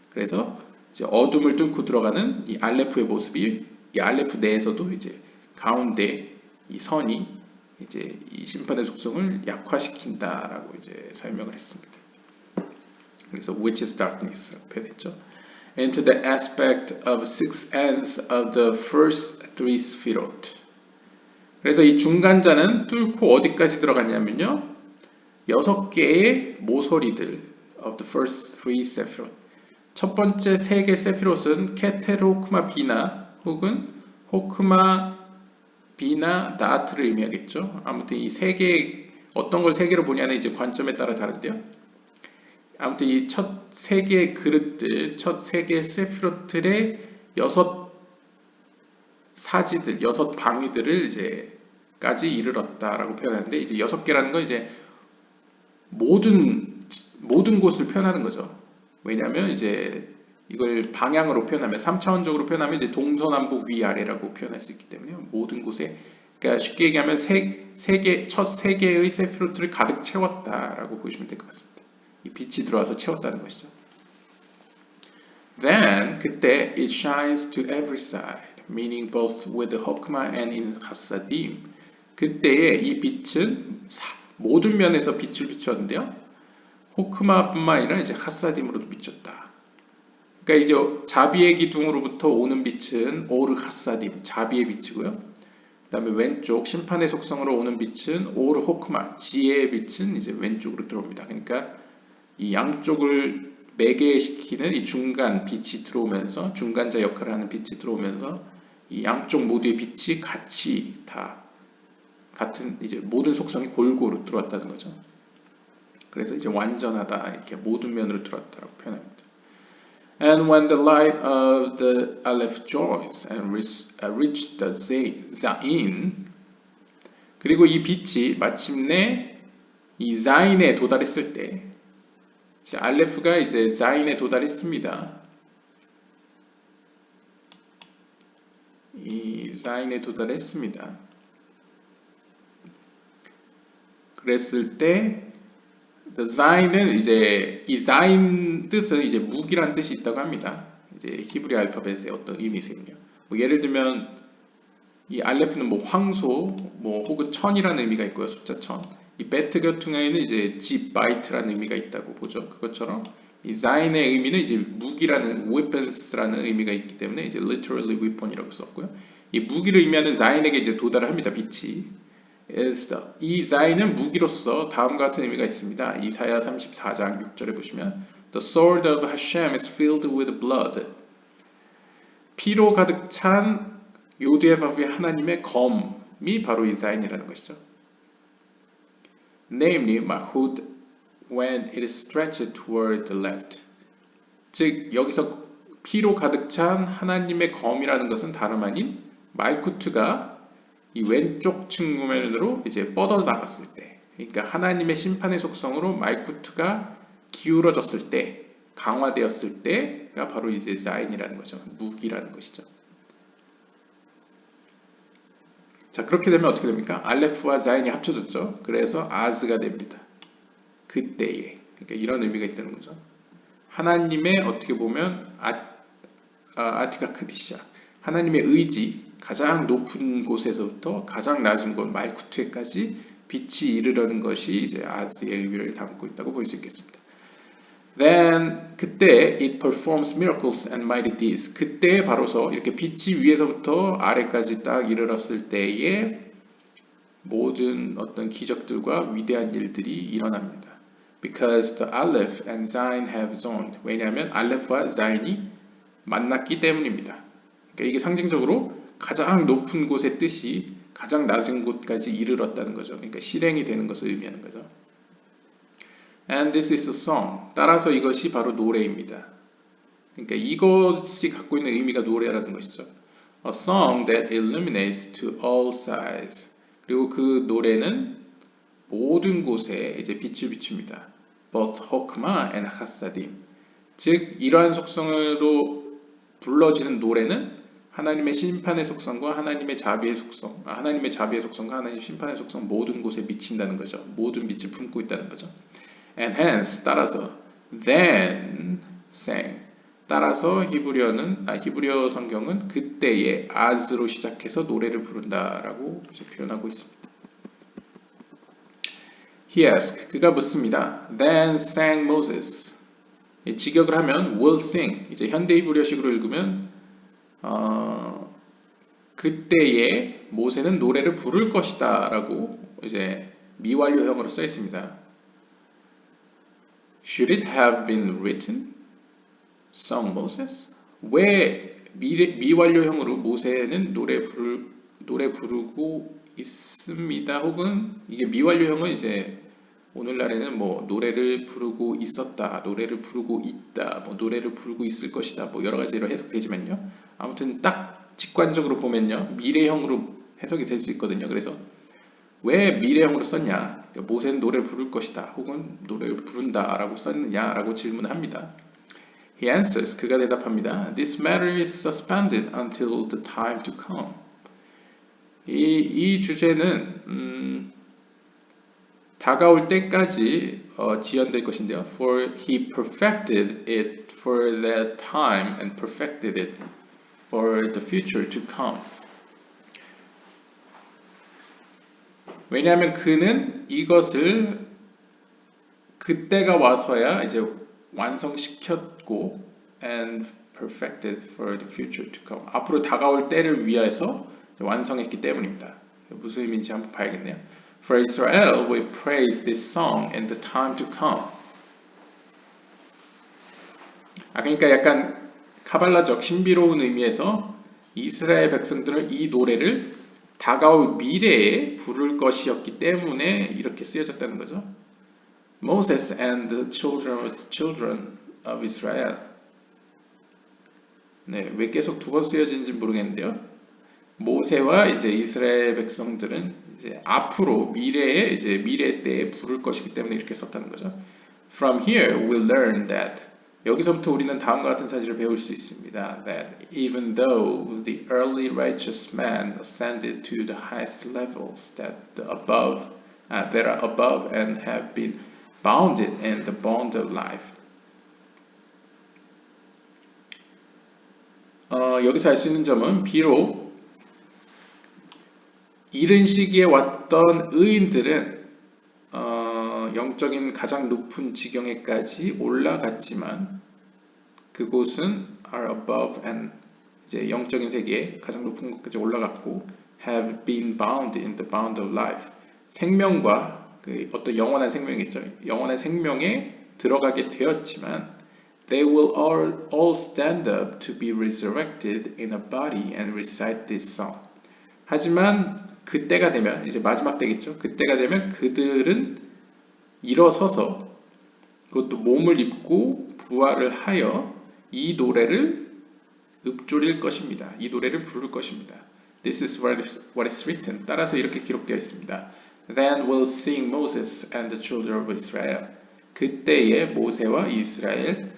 A: 그래서 이제 어둠을 뚫고 들어가는 이 알레프의 모습이 이 알레프 내에서도 이제 가운데 이 선이 이제 이 심판의 속성을 약화시킨다라고 이제 설명을 했습니다. 그래서 which is darkness라고 표현했죠. Into the aspect of six ends of the first three sphirot. 그래서 이 중간자는 뚫고 어디까지 들어갔냐면요. 6개의 모서리들 of the first three sephirot. 첫 번째 3개 세피롯은 케텔, 호크마, 비나 혹은 호크마, 비나, 나트를 의미하겠죠. 아무튼 이 3개 어떤 걸 3개로 보냐는 이제 관점에 따라 다른데요. 아무튼 이 첫 3개의 그릇들, 첫 3개의 세피롯들의 6 사지들, 6 방위들을 이제까지 이르렀다라고 표현하는데 이제 6개라는 건 이제 모든 곳을 표현하는 거죠. 왜냐하면 이제 이걸 방향으로 표현하면 3차원적으로 표현하면 이제 동서남북 위아래라고 표현할 수 있기 때문에요. 모든 곳에 그러니까 쉽게 얘기하면 첫 3개의 세피로트를 가득 채웠다라고 보시면 될 것 같습니다. 이 빛이 들어와서 채웠다는 것이죠. Then 그때 it shines to every side, meaning both with the hokmah and in chassadim. 그때에 이 빛은 모든 면에서 빛을 비추었는데요. 호크마뿐만 아니라 이제 하사딤으로도 비쳤다. 그러니까 이제 자비의 기둥으로부터 오는 빛은 오르 하사딤, 자비의 빛이고요. 그 다음에 왼쪽 심판의 속성으로 오는 빛은 오르 호크마, 지혜의 빛은 이제 왼쪽으로 들어옵니다. 그러니까 이 양쪽을 매개시키는 이 중간 빛이 들어오면서 중간자 역할을 하는 빛이 들어오면서 이 양쪽 모두의 빛이 같이 다 같은 이제 모든 속성이 골고루 들어왔다는 거죠. 그래서 이제 완전하다 이렇게 모든 면으로 들어왔다고 표현합니다. And when the light of the aleph joins and reached the zain, 그리고 이 빛이 마침내 이 자인에 도달했을 때, 알레프가 이제 자인에 도달했습니다. 이 자인에 도달했습니다. 그랬을 때 the 자인은 이제 이 자인 뜻은 이제 무기란 뜻이 있다고 합니다. 이제 히브리 알파벳의 어떤 의미세요. 뭐 예를 들면 이 알레프는 뭐 황소, 뭐 혹은 천이라는 의미가 있고요. 숫자 천. 이 베트 같은 경우에는 이제 집, 바이트라는 의미가 있다고 보죠. 그것처럼 이 자인의 의미는 이제 무기라는 weapons라는 의미가 있기 때문에 이제 literally weapon이라고 썼고요. 이 무기를 의미하는 자인에게 이제 도달을 합니다. 빛이. 이 자인은 무기로서 다음과 같은 의미가 있습니다. 이사야 34장 6절에 보시면 The sword of Hashem is filled with blood. 피로 가득 찬 요두의 바위의 하나님의 검이 바로 이 자인이라는 것이죠. Namely, Mahud when it is stretched toward the left. 즉 여기서 피로 가득 찬 하나님의 검이라는 것은 다름 아닌 말쿠트가 이 왼쪽 측면으로 이제 뻗어 나갔을 때, 그러니까 하나님의 심판의 속성으로 말쿠트가 기울어졌을 때, 강화되었을 때가 바로 이제 자인이라는 거죠. 무기라는 것이죠. 자, 그렇게 되면 어떻게 됩니까? 알레프와 자인이 합쳐졌죠. 그래서 아즈가 됩니다. 그때에. 그러니까 이런 의미가 있다는 거죠. 하나님의 어떻게 보면 아티카 크디샤. 하나님의 의지, 가장 높은 곳에서부터 가장 낮은 곳 말쿠트에까지 빛이 이르려는 것이 이제 아즈의 의미를 담고 있다고 볼 수 있겠습니다. Then 그때 it performs miracles and mighty deeds. 그때 바로서 이렇게 빛이 위에서부터 아래까지 딱 이르렀을 때에 모든 어떤 기적들과 위대한 일들이 일어납니다. Because the Aleph and Zain have zoned. 왜냐하면 알레프와 자인이 만났기 때문입니다. 그러니까 이게 상징적으로 가장 높은 곳의 뜻이 가장 낮은 곳까지 이르렀다는 거죠. 그러니까 실행이 되는 것을 의미하는 거죠. And this is a song. 따라서 이것이 바로 노래입니다. 그러니까 이것이 갖고 있는 의미가 노래라는 것이죠. A song that illuminates to all sides. 그리고 그 노래는 모든 곳에 이제 빛을 비춥니다. Both hokmah and hasadim. 즉 이러한 속성으로 불러지는 노래는 하나님의 심판의 속성과 하나님의 자비의 속성, 하나님의 자비의 속성과 하나님의 심판의 속성 모든 곳에 미친다는 거죠. 모든 빛을 품고 있다는 거죠. And hence 따라서 then sang 따라서 히브리어 성경은 그때에 as로 시작해서 노래를 부른다라고 표현하고 있습니다. He asked 그가 묻습니다. Then sang Moses 직역을 하면 will sing 이제 현대 히브리어식으로 읽으면 그때에 모세는 노래를 부를 것이다라고 이제 미완료형으로 써 있습니다. Should it have been written? Sung Moses? 왜 미완료형으로 모세는 노래 부르고 있습니다. 혹은 이게 미완료형은 이제 오늘날에는 뭐 노래를 부르고 있었다, 노래를 부르고 있다, 뭐 노래를 부르고 있을 것이다, 뭐 여러 가지로 해석되지만요. 아무튼 딱 직관적으로 보면요, 미래형으로 해석이 될 수 있거든요. 그래서 왜 미래형으로 썼냐? 모세는 노래를 부를 것이다, 혹은 노래를 부른다라고 썼느냐라고 질문을 합니다. He answers, 그가 대답합니다. This matter is suspended until the time to come. 이 주제는 다가올 때까지 지연될 것인데요. For he perfected it for that time and perfected it for the future to come. 왜냐하면 그는 이것을 그때가 와서야 이제 완성시켰고 and perfected for the future to come. 앞으로 다가올 때를 위해서 완성했기 때문입니다. 무슨 의미인지 한번 봐야겠네요. For Israel will praise this song in the time to come. 그러니까 약간 카발라적 신비로운 의미에서 이스라엘 백성들은 이 노래를 다가올 미래에 부를 것이었기 때문에 이렇게 쓰여졌다는 거죠. Moses and the children of Israel. 네, 왜 계속 두 번 쓰여진지 모르겠는데요. 모세와 이제 이스라엘 백성들은 이제 앞으로 미래에 이제 미래 때에 부를 것이기 때문에 이렇게 썼다는 거죠. From here we'll learn that 여기서부터 우리는 다음과 같은 사실을 배울 수 있습니다. That even though the early righteous man ascended to the highest levels that are above and have been bounded in the bond of life. 여기서 알 수 있는 점은 비록 이른 시기에 왔던 의인들은 영적인 가장 높은 지경에까지 올라갔지만 그곳은 are above and 이제 영적인 세계에 가장 높은 곳까지 올라갔고 have been bound in the bound of life 생명과 그 어떤 영원한 생명이겠죠. 영원한 생명에 들어가게 되었지만 they will all stand up to be resurrected in a body and recite this song. 하지만 그때가 되면 이제 마지막 때겠죠. 그때가 되면 그들은 일어서서 그것도 몸을 입고 부활을 하여 이 노래를 읊조릴 것입니다. 이 노래를 부를 것입니다. This is what is written. 따라서 이렇게 기록되어 있습니다. Then will sing Moses and the children of Israel. 그때에 모세와 이스라엘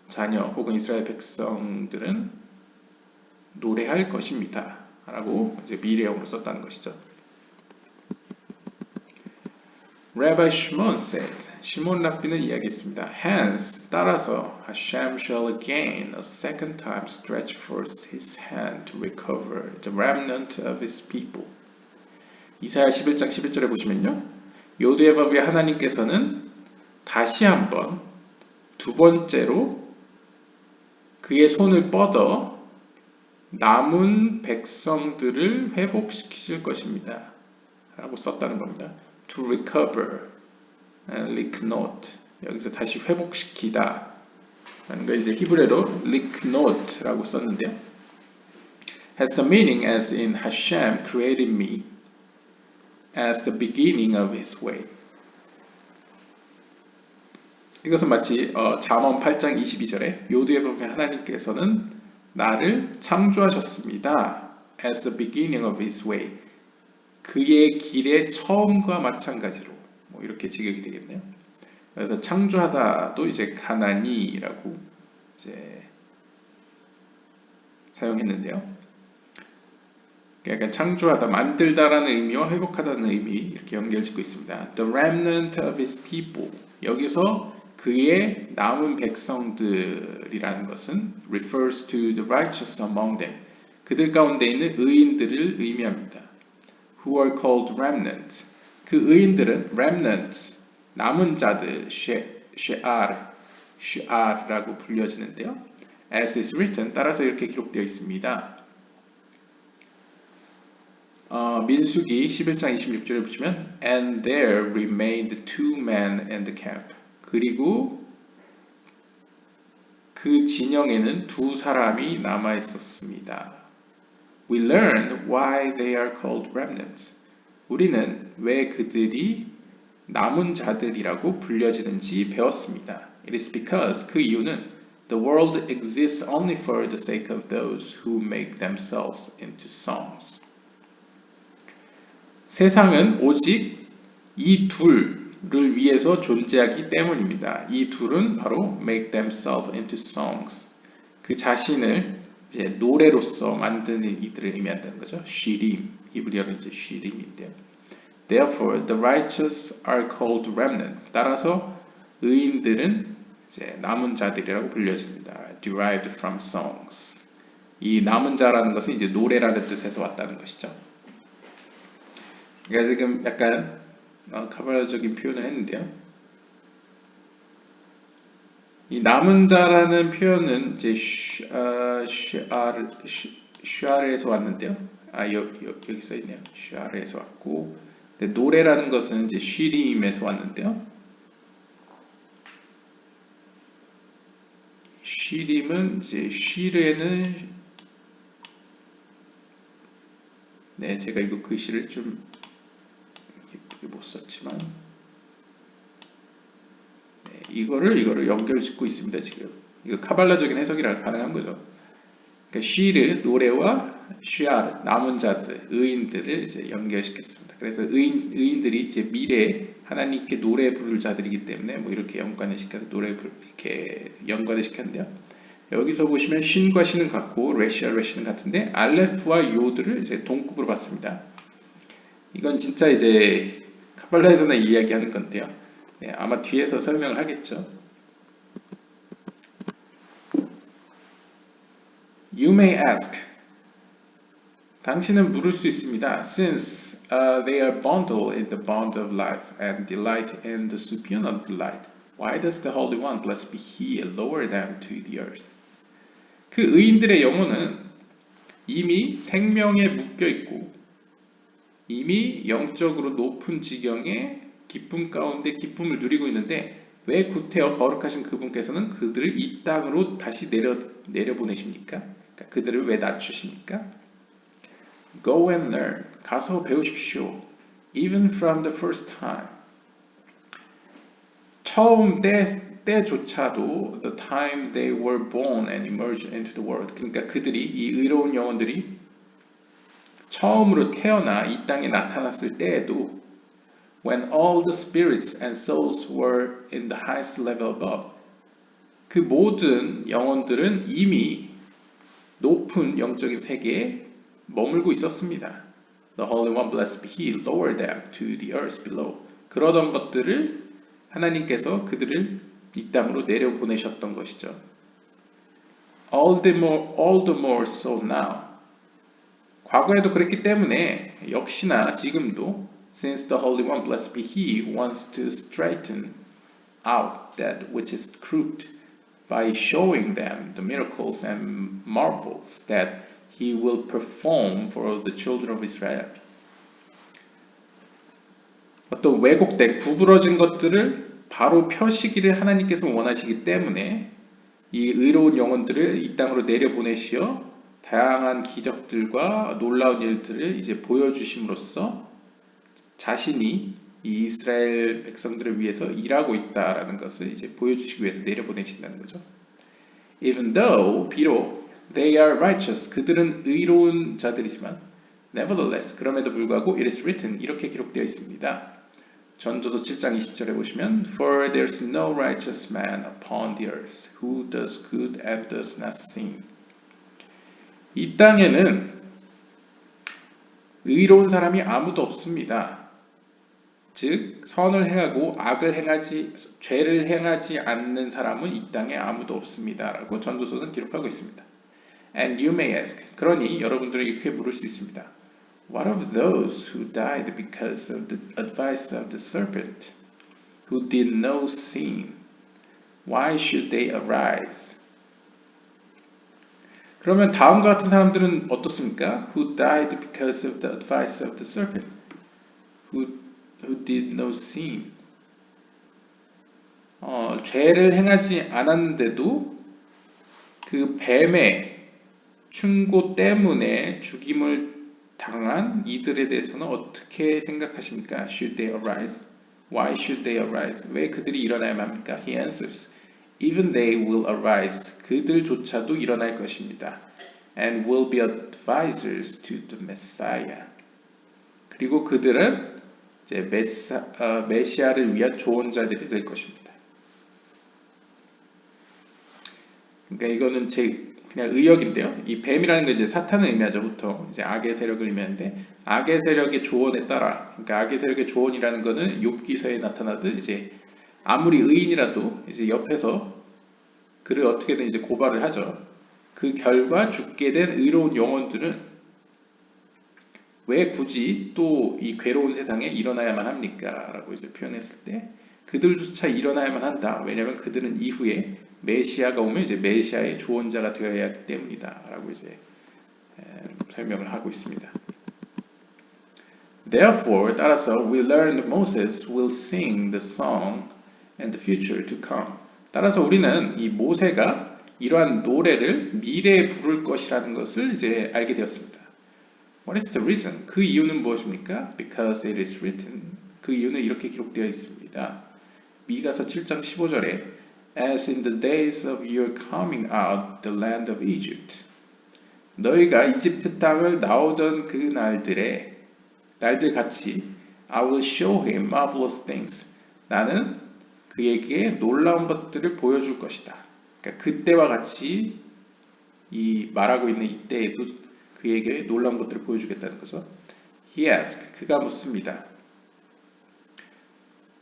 A: 자녀 혹은 이스라엘 백성들은 노래할 것입니다. 라고 이제 미래형으로 썼다는 것이죠. Rabbi Shimon said, 시몬 랍비는 이야기했습니다. Hence, 따라서 Hashem shall again a second time stretch forth his hand to recover the remnant of his people. 이사야 11장 11절에 보시면요. 요두의 법의 하나님께서는 다시 한번 두 번째로 그의 손을 뻗어 남은 백성들을 회복시키실 것입니다. 라고 썼다는 겁니다. To recover, liknot. 여기서 다시 회복시키다. 라는 거 이제 히브리어로 liknot라고 썼는데요. Has a meaning as in Hashem created me as the beginning of his way. 이것은 마치 잠언 8장 22절에 요두의 법의 하나님께서는 나를 창조하셨습니다. As the beginning of his way. 그의 길의 처음과 마찬가지로 뭐 이렇게 직역이 되겠네요. 그래서 창조하다도 이제 가나니라고 이제 사용했는데요. 그러니까 창조하다, 만들다라는 의미와 회복하다는 의미 이렇게 연결짓고 있습니다. The remnant of his people. 여기서 그의 남은 백성들이라는 것은 refers to the righteous among them. 그들 가운데 있는 의인들을 의미합니다. Who are called remnant. 그 의인들은 remnant, 남은 자들, she'ar라고 불려지는데요. As is written, 따라서 이렇게 기록되어 있습니다. 민수기 11장 26절에 보시면 And there remained two men in the camp. 그리고 그 진영에는 두 사람이 남아 있었습니다. We learned why they are called remnants. 우리는 왜 그들이 남은 자들이라고 불려지는지 배웠습니다. It is because 그 이유는 the world exists only for the sake of those who make themselves into songs. 세상은 오직 이 둘을 위해서 존재하기 때문입니다. 이 둘은 바로 make themselves into songs. 그 자신을 이제 노래로서 만드는 이들을 의미한다는 거죠. 쉬림, 히브리어로 이제 쉬림인데요. Therefore, the righteous are called remnant. 따라서 의인들은 이제 남은 자들이라고 불려집니다. Derived from songs. 이 남은 자라는 것은 이제 노래라는 뜻에서 왔다는 것이죠. 그러니까 지금 약간 카발라적인 표현을 했는데요. 이 남은 자라는 표현은 이제 슈아르에서 왔는데요. 여기 써 있네요. 슈아르에서 왔고, 근데 노래라는 것은 이제 쉬림에서 왔는데요. 쉬림은 이제 쉬르에는 네, 제가 이거 글씨를 좀 예쁘게 못 썼지만 네, 이거를 연결 짓고 있습니다. 지금 이거 카발라적인 해석이라 가능한 거죠. 그러니까 쉬르 노래와 쉬아르 남은 자들 의인들을 이제 연결시켰습니다. 그래서 의인들이 이제 미래에 하나님께 노래 부를 자들이기 때문에 뭐 이렇게 연관을 시켜서 이렇게 연관을 시켰는데요. 여기서 보시면 쉰과 신은 같고 레시는 같은데 알레프와 요드를 이제 동급으로 봤습니다. 이건 진짜 이제 카발라에서나 이야기하는 건데요. 네, 아마 뒤에서 설명을 하겠죠. You may ask. 당신은 물을 수 있습니다. Since they are bundled in the bond of life and delight in the supernal delight, why does the Holy One, blessed be He, lower them to the earth? 그 의인들의 영혼은 이미 생명에 묶여 있고 이미 영적으로 높은 지경의 기쁨 가운데 기쁨을 누리고 있는데 왜 구태여 거룩하신 그분께서는 그들을 이 땅으로 다시 내려보내십니까? 그러니까 그들을 왜 낮추십니까? Go and learn. 가서 배우십시오. Even from the first time. 처음 때조차도 the time they were born and emerged into the world. 그러니까 그들이 이 의로운 영혼들이 처음으로 태어나 이 땅에 나타났을 때에도 when all the spirits and souls were in the highest level above. 그 모든 영혼들은 이미 높은 영적인 세계에 머물고 있었습니다. The Holy One, blessed be He, lowered them to the earth below. 그러던 것들을 하나님께서 그들을 이 땅으로 내려보내셨던 것이죠. All the more so now. 과거에도 그랬기 때문에 역시나 지금도 since the Holy One, blessed be He, wants to straighten out that which is crooked by showing them the miracles and marvels that He will perform for the children of Israel. 어떤 왜곡된 구부러진 것들을 바로 펴시기를 하나님께서 원하시기 때문에 이 의로운 영혼들을 이 땅으로 내려보내시어 다양한 기적들과 놀라운 일들을 이제 보여주심으로써 자신이 이 이스라엘 백성들을 위해서 일하고 있다라는 것을 이제 보여주시기 위해서 내려보내신다는 거죠. Even though 비록 they are righteous 그들은 의로운 자들이지만 nevertheless 그럼에도 불구하고 it is written 이렇게 기록되어 있습니다. 전도서 7장 20절에 보시면 For there is no righteous man upon the earth who does good and does not sin. 이 땅에는 의로운 사람이 아무도 없습니다. 즉 선을 행하고 죄를 행하지 않는 사람은 이 땅에 아무도 없습니다. 라고 전도서는 기록하고 있습니다. And you may ask. 그러니 여러분들은 이렇게 물을 수 있습니다. What of those who died because of the advice of the serpent, who did no sin? Why should they arise? 그러면 다음과 같은 사람들은 어떻습니까? Who died because of the advice of the serpent, who did no sin. 죄를 행하지 않았는데도 그 뱀의 충고 때문에 죽임을 당한 이들에 대해서는 어떻게 생각하십니까? Should they arise? Why should they arise? 왜 그들이 일어나야만 합니까? He answers, Even they will arise. 그들조차도 일어날 것입니다. And will be advisors to the Messiah. 그리고 그들은 이제 메시아를 위한 조언자들이 될 것입니다. 그러니까 이거는 그냥 의역인데요. 이 뱀이라는 건 이제 사탄을 의미하죠. 보통 이제 악의 세력을 의미하는데 악의 세력의 조언에 따라, 그러니까 악의 세력의 조언이라는 거는 욥기서에 나타나듯 이제 아무리 의인이라도 이제 옆에서 그를 어떻게든 이제 고발을 하죠. 그 결과 죽게 된 의로운 영혼들은 왜 굳이 또 이 괴로운 세상에 일어나야만 합니까? 라고 이제 표현했을 때 그들조차 일어나야만 한다. 왜냐하면 그들은 이후에 메시아가 오면 이제 메시아의 조언자가 되어야 하기 때문이다. 라고 이제 설명을 하고 있습니다. Therefore, 따라서 we learn that Moses will sing the song and the future to come. 따라서 우리는 이 모세가 이러한 노래를 미래에 부를 것이라는 것을 이제 알게 되었습니다. What is the reason? 그 이유는 무엇입니까? Because it is written. 그 이유는 이렇게 기록되어 있습니다. 미가서 7장 15절에 As in the days of your coming out the land of Egypt. 너희가 이집트 땅을 나오던 그 날들 같이 I will show him marvelous things. 나는 그에게 놀라운 것들을 보여줄 것이다. 그러니까 그때와 같이 이 말하고 있는 이때에도 그에게 놀라운 것들을 보여주겠다는 거죠. He asked, 그가 묻습니다.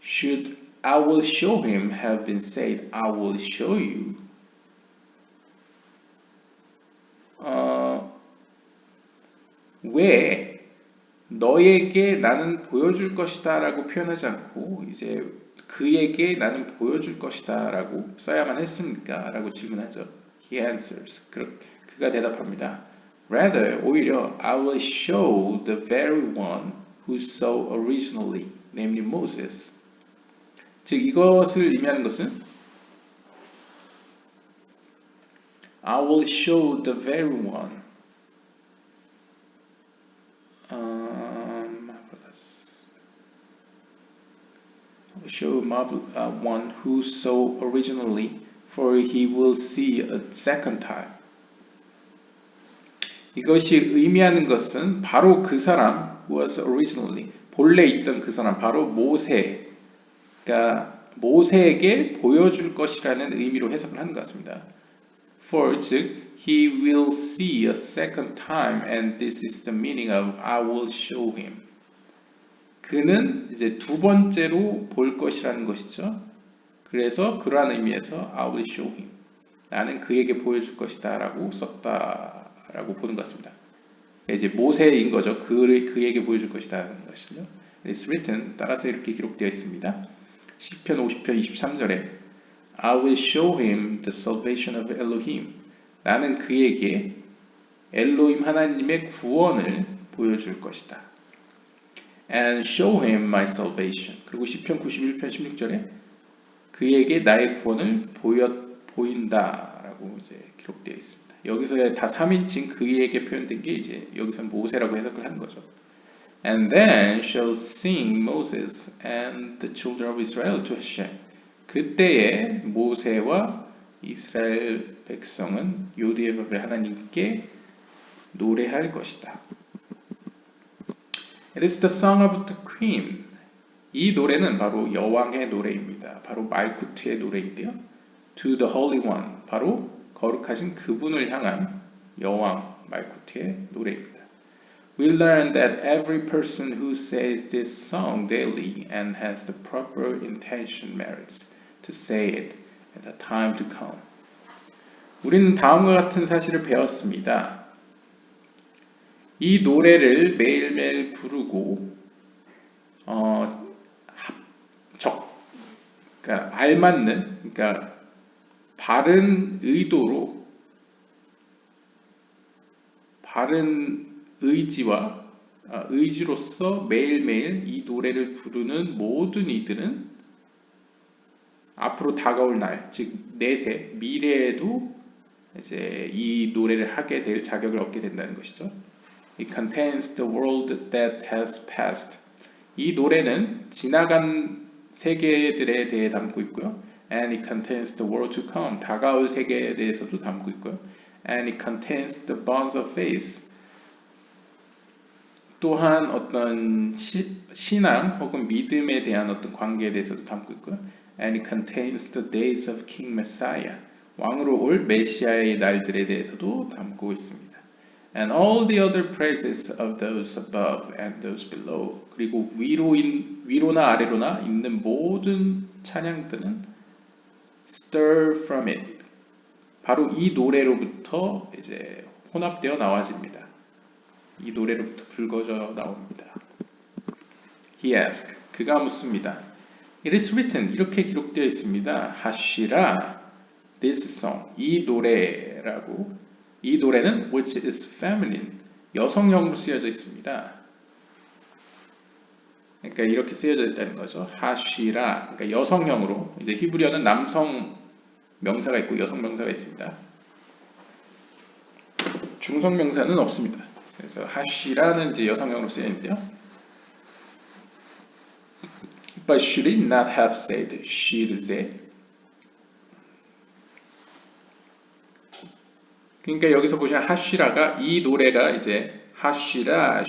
A: Should I will show him have been said, I will show you? 왜 너에게 나는 보여줄 것이다 라고 표현하지 않고 이제 그에게 나는 보여줄 것이다 라고 써야만 했습니까? 라고 질문하죠. He answers. 그가 대답합니다. Rather, 오히려 I will show the very one who saw originally, namely Moses. 즉 이것을 의미하는 것은 I will show the very one show one who saw originally, for he will see a second time. 이것이 의미하는 것은 바로 그 사람 was originally 본래 있던 그 사람 바로 모세, 그러니까 모세에게 보여줄 것이라는 의미로 해석을 하는 것 같습니다. For 즉 he will see a second time, and this is the meaning of I will show him. 그는 이제 두 번째로 볼 것이라는 것이죠. 그래서 그러한 의미에서 I will show him. 나는 그에게 보여줄 것이다 라고 썼다라고 보는 것 같습니다. 이제 모세인 거죠. 그에게 보여줄 것이다 하는 것이죠. It's written, 따라서 이렇게 기록되어 있습니다. 시편 50편 23절에 I will show him the salvation of Elohim. 나는 그에게 엘로힘 하나님의 구원을 보여줄 것이다. And show him my salvation. 그리고 시편 91편 16절에 그에게 나의 구원을 보인다라고 이제 기록되어 있습니다. 여기서 다 3인칭 그에게 표현된 게 이제 여기서 모세라고 해석을 하는 거죠. And then shall sing Moses and the children of Israel to Hashem. 그때에 모세와 이스라엘 백성은 요디에법의 하나님께 노래할 것이다. It is the song of the queen. 이 노래는 바로 여왕의 노래입니다. 바로 말쿠트의 노래인데요. To the Holy One. 바로 거룩하신 그분을 향한 여왕 말쿠트의 노래입니다. We learn that every person who says this song daily and has the proper intention merits to say it at the time to come. 우리는 다음과 같은 사실을 배웠습니다. 이 노래를 매일매일 부르고 그러니까 알맞는, 그러니까 바른 의도로, 바른 의지와 의지로서 매일매일 이 노래를 부르는 모든 이들은 앞으로 다가올 날, 즉 내세 미래에도 이제 이 노래를 하게 될 자격을 얻게 된다는 것이죠. It contains the world that has passed. 이 노래는 지나간 세계들에 대해 담고 있고요. And it contains the world to come. 다가올 세계에 대해서도 담고 있고요. And it contains the bonds of faith. 또한 어떤 신앙 혹은 믿음에 대한 어떤 관계에 대해서도 담고 있고요. And it contains the days of King Messiah. 왕으로 올 메시아의 날들에 대해서도 담고 있습니다. And all the other praises of those above and those below. 그리고 위로나 아래로나 있는 모든 찬양들은 stir from it. 바로 이 노래로부터 이제 혼합되어 나와집니다. 이 노래로부터 불거져 나옵니다. He asked. 그가 묻습니다. It is written. 이렇게 기록되어 있습니다. 하시라 this song. 이 노래라고. 이 노래는 which is feminine, 여성형으로 쓰여져 있습니다. 그러니까 이렇게 쓰여져 있다는 거죠. 하시라, 그러니까 여성형으로. 이제 히브리어는 남성 명사가 있고 여성 명사가 있습니다. 중성 명사는 없습니다. 그래서 하시라는 이제 여성형으로 쓰여 있는데요. But should it not have said, should say? 그러니까 여기서 보시면 하시라가 이 노래가 이제 하시라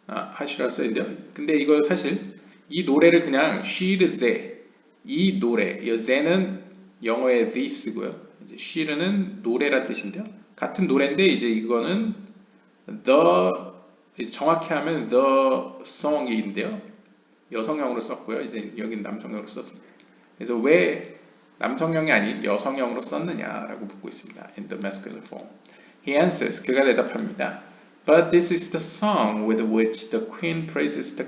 A: 하시라 써있는데요. 근데 이거 사실 이 노래를 그냥 쉬르제 이 노래 이 제는 영어의 this고요. 이제 쉬르는 노래란 뜻인데요. 같은 노래인데 이제 이거는 the 이제 정확히 하면 the song인데요. 여성형으로 썼고요. 이제 여기는 남성형으로 썼습니다. 그래서 왜 남성형이 아닌 여성형으로 썼느냐라고 묻고 있습니다. In the masculine form. He answers. 그가 대답합니다. But this is the song with which the queen praises the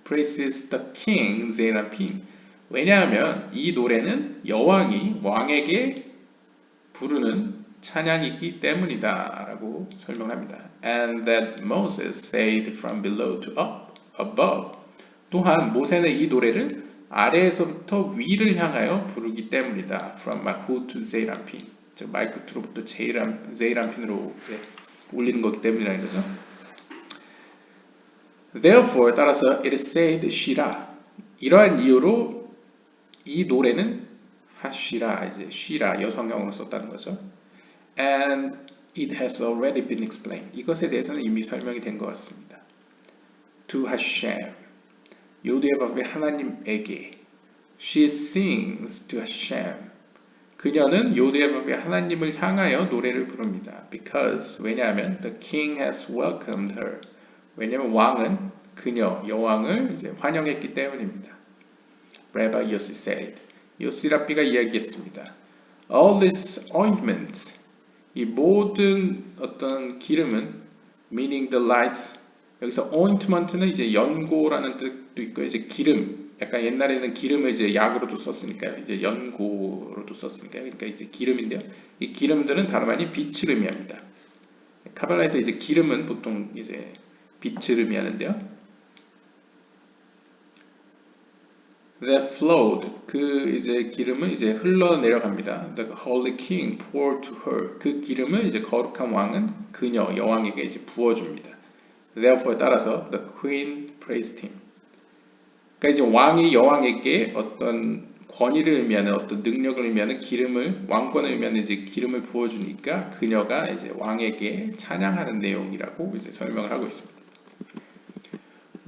A: praises the king Zeranpin. 왜냐하면 이 노래는 여왕이 왕에게 부르는 찬양이기 때문이다라고 설명합니다. And that Moses said from below to above. 또한 모세는 이 노래를 아래에서부터 위를 향하여 부르기 때문이다. From Malkut to Zeranpin. 즉 말쿠트로부터 제이란핀으로 올리는 거기 때문이라는 거죠. Therefore 따라서 it is said 쉬라. 이러한 이유로 이 노래는 하시라 이제 쉬라 여성형으로 썼다는 거죠. And it has already been explained. 이것에 대해서는 이미 설명이 된 것 같습니다. To Hashem. 요대밥의 하나님에게. She sings to Hashem. 그녀는 요대밥의 하나님을 향하여 노래를 부릅니다. Because 왜냐하면 the king has welcomed her. 왜냐하면 왕은 그녀 여왕을 이제 환영했기 때문입니다. Rabbi Yossi said. 요시 랍비가 이야기했습니다. All this ointment, 이 모든 어떤 기름은, meaning the lights. 여기서 ointment는 이제 연고라는 뜻도 있고 이제 기름. 약간 옛날에는 기름을 이제 약으로도 썼으니까요. 이제 연고로도 썼으니까요. 그러니까 이제 기름인데요. 이 기름들은 다름 아닌 빛을 의미합니다. 카발라에서 이제 기름은 보통 이제 빛을 의미하는데요. That flowed 그 이제 기름을 이제 흘러 내려갑니다. The holy king poured to her 그 기름을 이제 거룩한 왕은 그녀 여왕에게 이제 부어줍니다. Therefore 따라서 the queen praised him. 그러니까 이제 왕이 여왕에게 어떤 권위를 의미하는 어떤 능력을 의미하는 기름을 왕권을 의미하는 이제 기름을 부어주니까 그녀가 이제 왕에게 찬양하는 내용이라고 이제 설명을 하고 있습니다.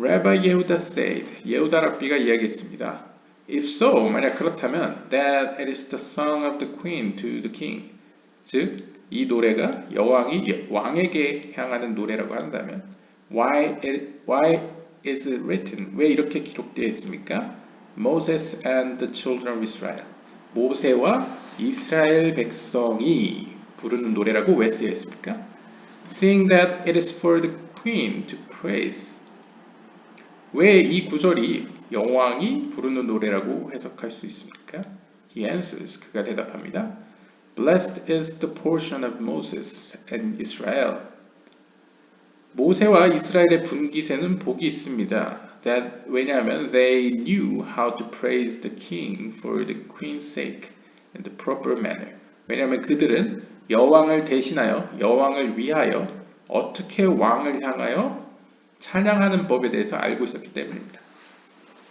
A: Rabbi Yehuda said, 예후다 랍비가 이야기했습니다. If so, 만약 그렇다면, that it is the song of the queen to the king. 즉, 이 노래가 여왕이 왕에게 향하는 노래라고 한다면, why is it written? 왜 이렇게 기록되어 있습니까? Moses and the children of Israel. 모세와 이스라엘 백성이 부르는 노래라고 왜 쓰여 있습니까? Seeing that it is for the queen to praise. 왜 이 구절이 여왕이 부르는 노래라고 해석할 수 있습니까? He answers. 그가 대답합니다. Blessed is the portion of Moses and Israel. 모세와 이스라엘의 분깃에는 복이 있습니다. 왜냐하면 they knew how to praise the king for the queen's sake in the proper manner. 왜냐하면 그들은 여왕을 대신하여 여왕을 위하여 어떻게 왕을 향하여 찬양하는 법에 대해서 알고 있었기 때문입니다.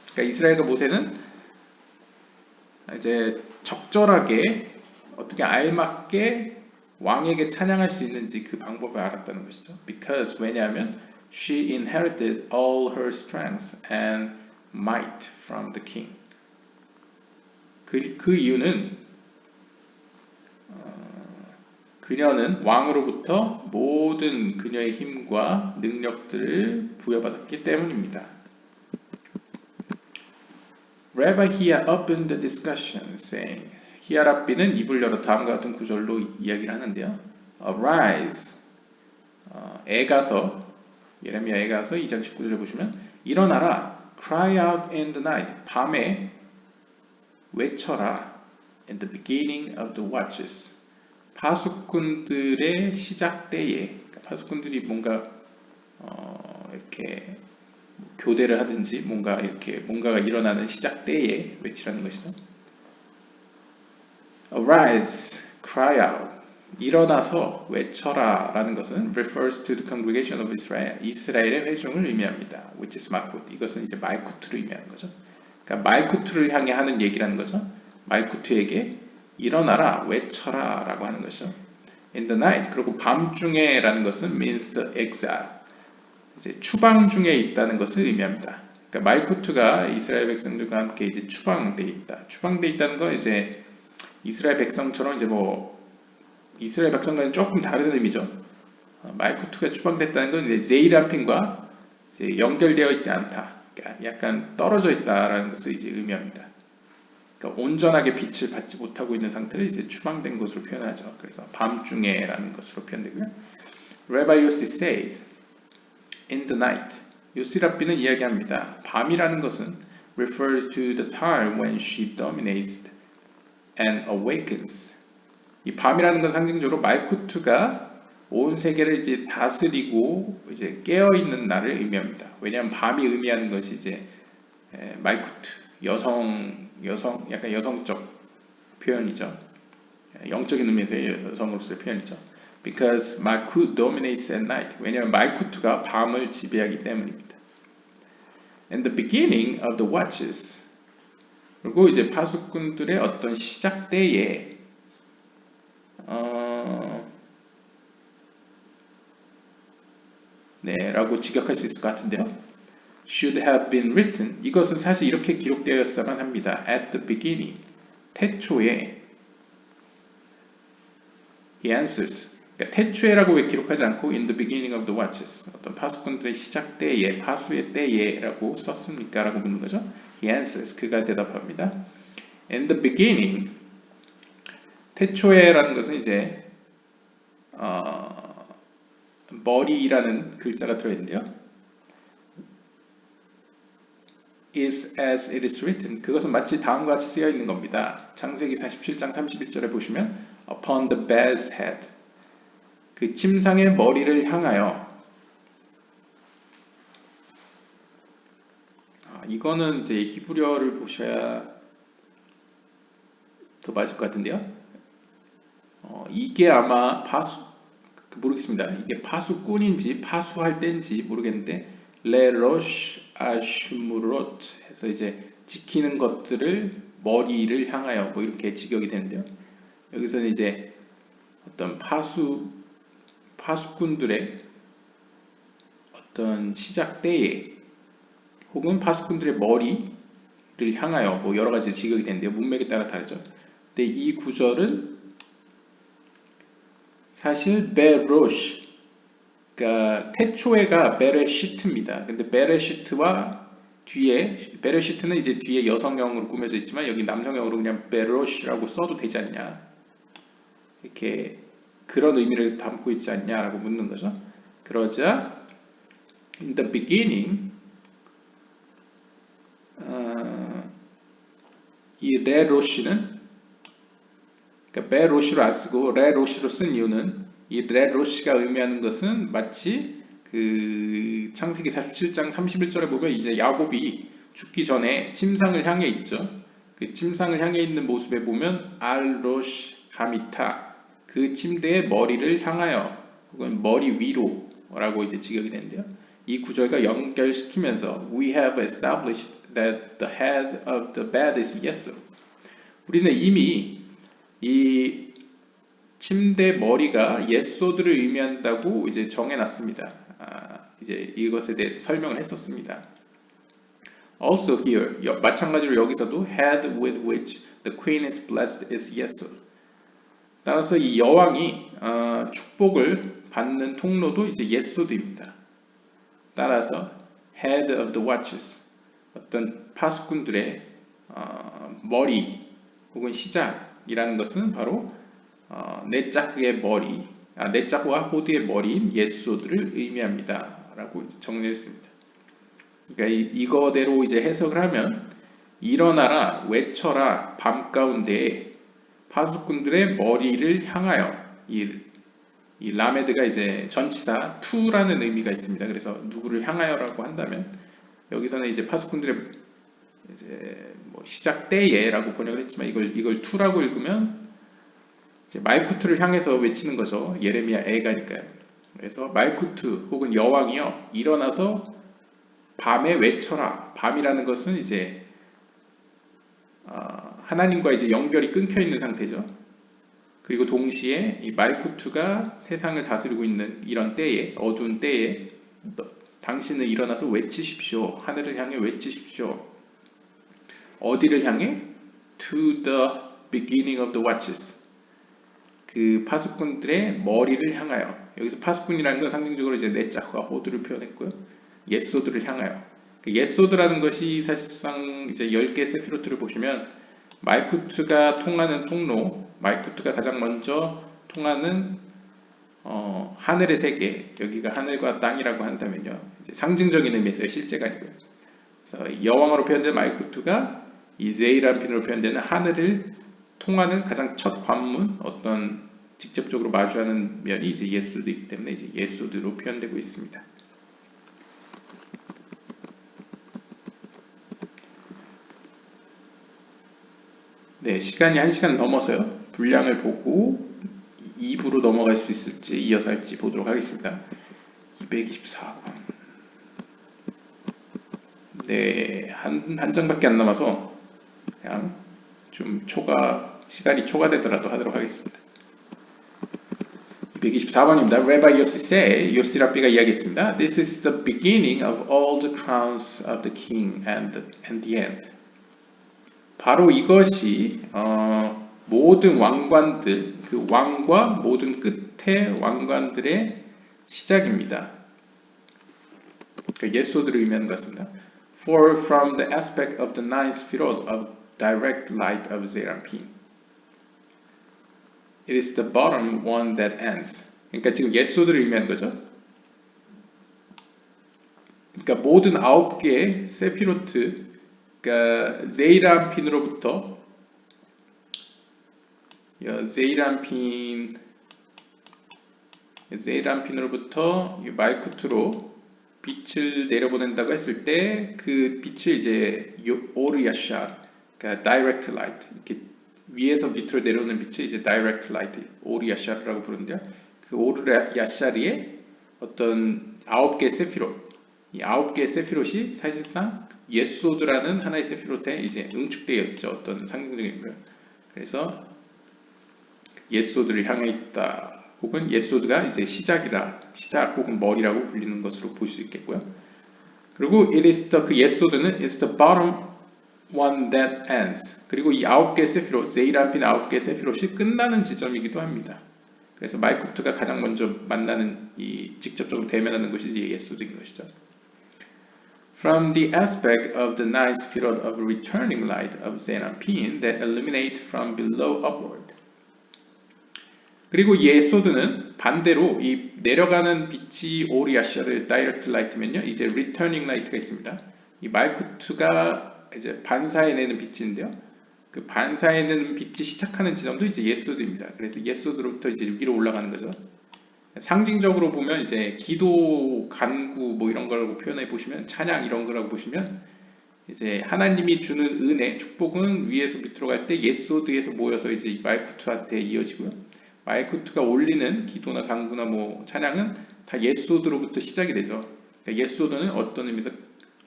A: 그러니까 이스라엘과 모세는 이제 적절하게 어떻게 알맞게 왕에게 찬양할 수 있는지 그 방법을 알았다는 것이죠. Because 왜냐하면 she inherited all her strength and might from the king. 그 이유는 그녀는 왕으로부터 모든 그녀의 힘과 능력들을 부여받았기 때문입니다. Rabbi Hia opened the discussion, saying, 히야 랍비는 입을 열어 다음과 같은 구절로 이야기를 하는데요. Arise, 애가서, 예레미야 애가서 2장 19절에 보시면 일어나라, cry out in the night, 밤에 외쳐라, in the beginning of the watches. 파수꾼들의 시작 때에 파수꾼들이 뭔가 이렇게 교대를 하든지 뭔가가 일어나는 시작 때에 외치라는 것이죠. Arise, cry out. 일어나서 외쳐라 라는 것은 refers to the congregation of Israel. 이스라엘의 회중을 의미합니다. Which is 말쿠트. 이것은 이제 말쿠트를 의미하는 거죠. 그러니까 말쿠트를 향해 하는 얘기라는 거죠. 말쿠트에게 일어나라, 외쳐라 라고 하는 것이죠. In the night. 그리고 밤중에 라는 것은 means the exile. 이제 추방 중에 있다는 것을 의미합니다. 그러니까 말쿠트가 이스라엘 백성들과 함께 이제 추방돼 있다. 추방돼 있다는 건 이제 이스라엘 백성처럼 이제 뭐 이스라엘 백성과는 조금 다른 의미죠. 말쿠트가 추방됐다는 건 이제 제이란핀과 이제 연결되어 있지 않다. 그러니까 약간 떨어져 있다라는 것을 이제 의미합니다. 그러니까 온전하게 빛을 받지 못하고 있는 상태를 이제 추방된 것으로 표현하죠. 그래서 밤중에라는 것으로 표현되고요. Rabbi Yossi says, in the night. 요시 랍비는 이야기합니다. 밤이라는 것은 refers to the time when she dominates and awakens. 이 밤이라는 건 상징적으로 말쿠트가 온 세계를 이제 다스리고 이제 깨어 있는 날을 의미합니다. 왜냐하면 밤이 의미하는 것이 이제 말쿠트, 약간 여성적 표현이죠. 영적인 의미에서의 여성으로서의 표현이죠. Because Malkut dominates at night. 왜냐하면 말쿠트가 밤을 지배하기 때문입니다. And the beginning of the watches. 그리고 이제 파수꾼들의 어떤 시작 때에 네, 라고 직역할 수 있을 것 같은데요. Should have been written. 이것은 사실 이렇게 기록되었어야만 합니다. At the beginning. 태초에. He answers. 그러니까 태초에라고 왜 기록하지 않고 in the beginning of the watches. 어떤 파수꾼들의 시작 때에, 파수의 때에라고 썼습니까? 라고 묻는 거죠. He answers. 그가 대답합니다. In the beginning. 태초에라는 것은 이제 머리라는 글자가 들어있는데요. is as it is written. 그것은 마치 다음과 같이 쓰여 있는 겁니다. 창세기 47장 31절에 보시면 upon the bear's head. 그 침상의 머리를 향하여. 이거는 이제 히브리어를 보셔야 더 맞을 것 같은데요. 이게 아마 모르겠습니다. 이게 파수꾼인지 파수할 때인지 모르겠는데 레로시 아슈무롯 해서 이제 지키는 것들을 머리를 향하여 뭐 이렇게 직역이 되는데요. 여기서는 이제 어떤 파수꾼들의 어떤 시작 때에 혹은 파수꾼들의 머리를 향하여 뭐 여러 가지 직역이 되는데요. 문맥에 따라 다르죠. 근데 이 구절은 사실 베로시, 그러니까 태초에가 베레시트입니다. 근데 베레시트와 뒤에 베레시트는 이제 뒤에 여성형으로 꾸며져 있지만 여기 남성형으로 그냥 베로시라고 써도 되지 않냐, 이렇게 그런 의미를 담고 있지 않냐라고 묻는 거죠. 그러자 in the beginning 이 레로시는 그러니까 베로시로 안 쓰고 레로시로 쓴 이유는 이 레로시가 의미하는 것은 마치 그 창세기 47장 31절에 보면 이제 야곱이 죽기 전에 침상을 향해 있죠. 그 침상을 향해 있는 모습에 보면 알로시 하미타, 그 침대의 머리를 향하여 혹은 머리 위로라고 이제 직역이 되는데요. 이 구절과 연결시키면서 We have established that the head of the bed is Yesu. 우리는 이미 이 침대 머리가 예소들을 의미한다고 이제 정해놨습니다. 이제 이것에 대해서 설명을 했었습니다. Also here, 마찬가지로 여기서도 head with which the queen is blessed is 예소. 따라서 이 여왕이 축복을 받는 통로도 이제 예소드입니다. 따라서 head of the watches, 어떤 파수꾼들의 머리 혹은 시작이라는 것은 바로 넷자크의 머리, 넷자크와 호드의 머리인 예소들을 의미합니다. 라고 정리했습니다. 그러니까 이거대로 이제 해석을 하면 일어나라, 외쳐라, 밤 가운데에 파수꾼들의 머리를 향하여 이 라메드가 이제 전치사 투라는 의미가 있습니다. 그래서 누구를 향하여라고 한다면 여기서는 이제 파수꾼들의 이제 뭐 시작 때에라고 번역을 했지만 이걸 투라고 읽으면 이제 말쿠트를 향해서 외치는 거죠. 예레미야 애가니까요. 그래서 말쿠트 혹은 여왕이여 일어나서 밤에 외쳐라. 밤이라는 것은 이제 하나님과 이제 연결이 끊겨 있는 상태죠. 그리고 동시에 이 말쿠투가 세상을 다스리고 있는 이런 때에, 어두운 때에 당신은 일어나서 외치십시오. 하늘을 향해 외치십시오. 어디를 향해? To the beginning of the watches. 그 파수꾼들의 머리를 향하여. 여기서 파수꾼이라는 건 상징적으로 이제 네자흐와 호드를 표현했고요. 예소드를 향하여. 그 예소드라는 것이 사실상 이제 10개 세피로트를 보시면 말쿠트가 통하는 통로, 말쿠트가 가장 먼저 통하는 하늘의 세계, 여기가 하늘과 땅이라고 한다면요. 이제 상징적인 의미에서의 실제가 아니고요. 그래서 여왕으로 표현된 말쿠트가 이 제이란핀으로 표현되는 하늘을 통하는 가장 첫 관문, 어떤 직접적으로 마주하는 면이 이제 예소드이기 때문에 이제 예소드로 표현되고 있습니다. 네, 시간이 1시간 넘어서요. 분량을 보고 2부로 넘어갈 수 있을지 이어서 할지 보도록 하겠습니다. 224번. 네, 한 장밖에 안 남아서 그냥 좀 시간이 초과되더라도 하도록 하겠습니다. 224번입니다. Rabbi Yossi say, 요시 랍비가 이야기했습니다. This is the beginning of all the crowns of the king and the end. 바로 이것이 모든 왕관들, 그 왕과 모든 끝의 왕관들의 시작입니다. 예소드를 의미하는 것 같습니다. For from the aspect of the ninth field of direct light of Zeranpin, it is the bottom one that ends. 그러니까 지금 예소드를 의미하는 거죠. 그러니까 모든 9개의 세피로트, 그러니까 제이란핀으로부터 제이란핀으로부터 말쿠트로 빛을 내려보낸다고 했을 때 그 빛을 이제 오르야샤, 그러니까 direct light, 이렇게 위에서 밑으로 내려오는 빛을 이제 direct light, 오르야샤르라고 부르는데요. 그 오르야샤르의 어떤 9개의 세피롯, 이 9개의 세피롯이 사실상 예소드라는 하나의 세피롯에 이제 응축되어 있죠. 어떤 상징적인 거예요. 그래서 예소드를 향해 있다. 혹은 예소드가 이제 시작 혹은 머리라고 불리는 것으로 볼 수 있겠고요. 그리고 그 예소드는 is the bottom one that ends. 그리고 이 9개 세피롯, 제이란핀 9개 세피롯이 끝나는 지점이기도 합니다. 그래서 말쿠트가 가장 먼저 만나는 직접적으로 대면하는 것이 예소드인 것이죠. From the aspect of the ninth field of returning light of Zeranpin that illuminate from below upward. 그리고 예소드는 반대로 이 내려가는 빛이 오리아샤를 다이렉트 라이트면요, 이제 리터닝 라이트가 있습니다. 이 말쿠트가 이제 반사해내는 빛인데요, 그 반사해내는 빛이 시작하는 지점도 이제 예소드입니다. 그래서 예소드로부터 이제 위로 올라가는 거죠. 상징적으로 보면 이제 기도, 간구 뭐 이런 거라고 표현해 보시면, 찬양 이런 거라고 보시면 이제 하나님이 주는 은혜, 축복은 위에서 밑으로 갈 때 예소드에서 모여서 이제 이 말쿠트한테 이어지고요. 말쿠트가 올리는 기도나 간구나 뭐 찬양은 다 예소드로부터 시작이 되죠. 그러니까 예소드는 어떤 의미에서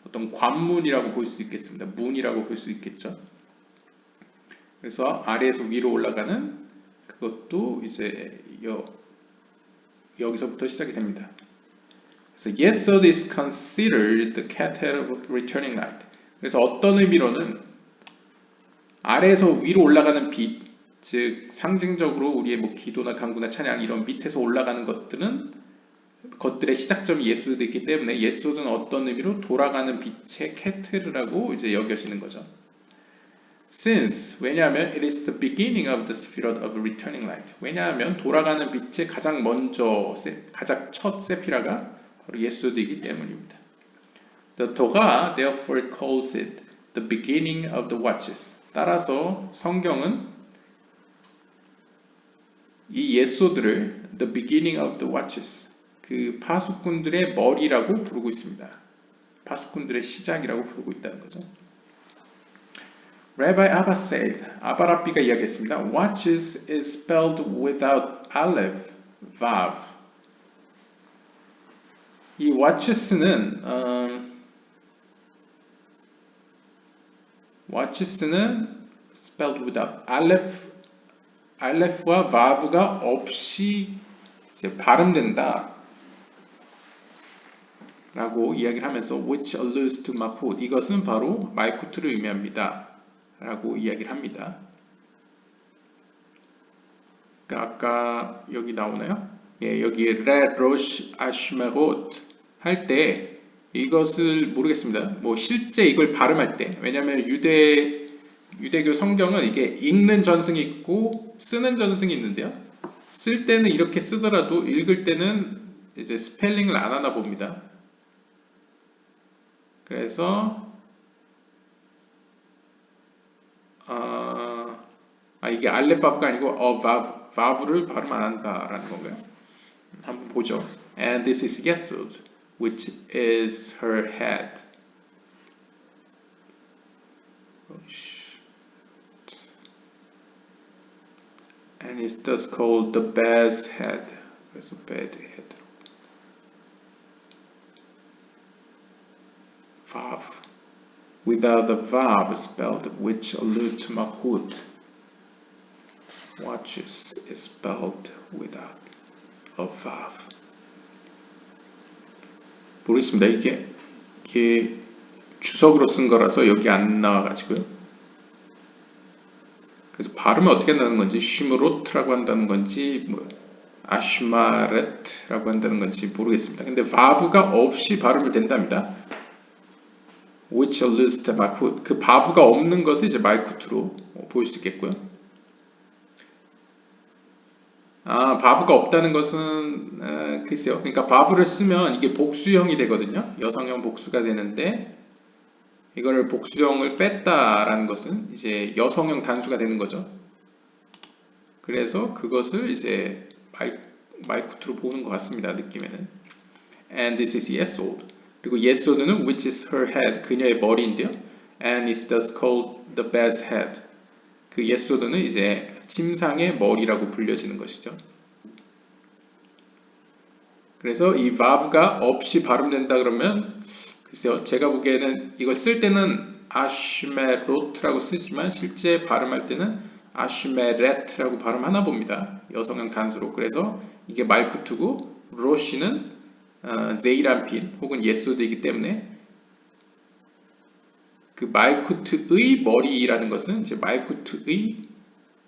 A: 어떤 관문이라고 볼 수 있겠습니다. 문이라고 볼 수 있겠죠. 그래서 아래에서 위로 올라가는 그것도 이제 여기서부터 시작이 됩니다. 그래서 Yesod is considered the cater of returning light. 그래서 어떤 의미로는 아래에서 위로 올라가는 빛, 즉 상징적으로 우리의 뭐 기도나 간구나 찬양 이런 밑에서 올라가는 것들의 시작점이 예소드이기 때문에 예소드는 어떤 의미로 돌아가는 빛의 케트르라고 이제 여겨지는 거죠. Since, 왜냐하면 it is the beginning of the sphere of returning light. 왜냐하면 돌아가는 빛의 가장 첫 세피라가 바로 예소드이기 때문입니다. The Torah therefore calls it the beginning of the watches. 따라서 성경은 이 예소드를 the beginning of the watches, 그 파수꾼들의 머리라고 부르고 있습니다. 파수꾼들의 시작이라고 부르고 있다는 거죠. Rabbi Abba said, 아바 랍비가 이야기했습니다. Watches is spelled without aleph, vav. 이 watches는 spelled without 알레프와 vav가 없이 이제 발음된다 라고 이야기를 하면서 which alludes to Mahud 이것은 바로 말쿠트를 의미합니다 라고 이야기를 합니다. 그러니까 아까 여기 나오나요? 예, 여기 레 로시 아슈메롯 할 때 이것을 모르겠습니다. 뭐 실제 이걸 발음할 때 왜냐하면 유대교 성경은 이게 읽는 전승이 있고 쓰는 전승이 있는데요. 쓸 때는 이렇게 쓰더라도 읽을 때는 이제 스펠링을 안 하나 봅니다. 그래서 이게 알레바브가 아니고 바브를 발음 안 한다라는 건가요? 한번 보죠. And this is Yesod, which is her head. And it's thus called the bear's head. 그래서 bad head. Vav. Without the vav spelled, which allude to Mahud. Watches is spelled without a vav. 모르겠습니다. 이게 주석으로 쓴 거라서 여기 안 나와가지고요. 그래서 발음을 어떻게 한다는 건지 쉬무로트라고 한다는 건지 뭐 아슈마레트라고 한다는 건지 모르겠습니다. 근데 바브가 없이 발음을 된답니다. which alludes to Malkut. 그 바브가 없는 것을 이제 말쿠트로 보일 수 있겠고요. 바브가 없다는 것은 글쎄요. 그러니까 바브를 쓰면 이게 복수형이 되거든요. 여성형 복수가 되는데 이거를 복수형을 뺐다라는 것은 이제 여성형 단수가 되는 거죠. 그래서 그것을 이제 말쿠트로 보는 것 같습니다. 느낌에는. And this is Yesod. 그리고 Yesod는 which is her head. 그녀의 머리인데요. And it's thus called the bear's head. 그 Yesod는 이제 침상의 머리라고 불려지는 것이죠. 그래서 이 vav가 없이 발음된다 그러면 글쎄요. 제가 보기에는 이걸 쓸 때는 아슈메로트라고 쓰지만 실제 발음할 때는 아슈메레트라고 발음하나 봅니다. 여성형 단수로. 그래서 이게 말쿠트고 로시는 제이란핀 혹은 예소드이기 때문에 그 말쿠트의 머리라는 것은 이제 말쿠트의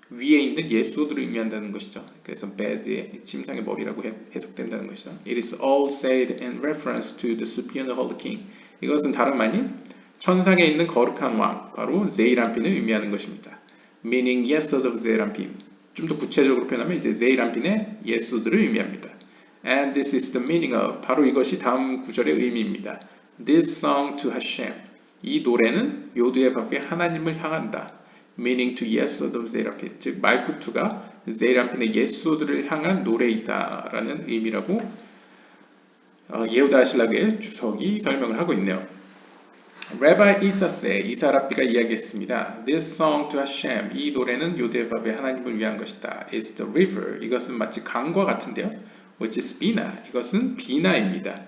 A: 위에 있는 예소드를 의미한다는 것이죠. 그래서 bed의 침상의 머리라고 해석된다는 것이죠. It is all said in reference to the superior holy king. 이것은 다름 아닌 천상에 있는 거룩한 왕, 바로 제이란핀을 의미하는 것입니다. Meaning Yesod of 제이란핀. 좀 더 구체적으로 표현하면 이제 제이란핀의 예소드를 의미합니다. And this is the meaning of. 바로 이것이 다음 구절의 의미입니다. This song to Hashem. 이 노래는 요드의 밥에 하나님을 향한다. Meaning to Yesod of 제이란핀. 즉 말쿠트가 제이란핀의 예소드를 향한 노래이다라는 의미라고 예후다 신락의 주석이 설명을 하고 있네요. Rabbi 이사랍비가 이야기했습니다. This song to Hashem, 이 노래는 요드바벨 하나님을 위한 것이다. Is the river, 이것은 마치 강과 같은데요. Which is 비나, 이것은 비나입니다.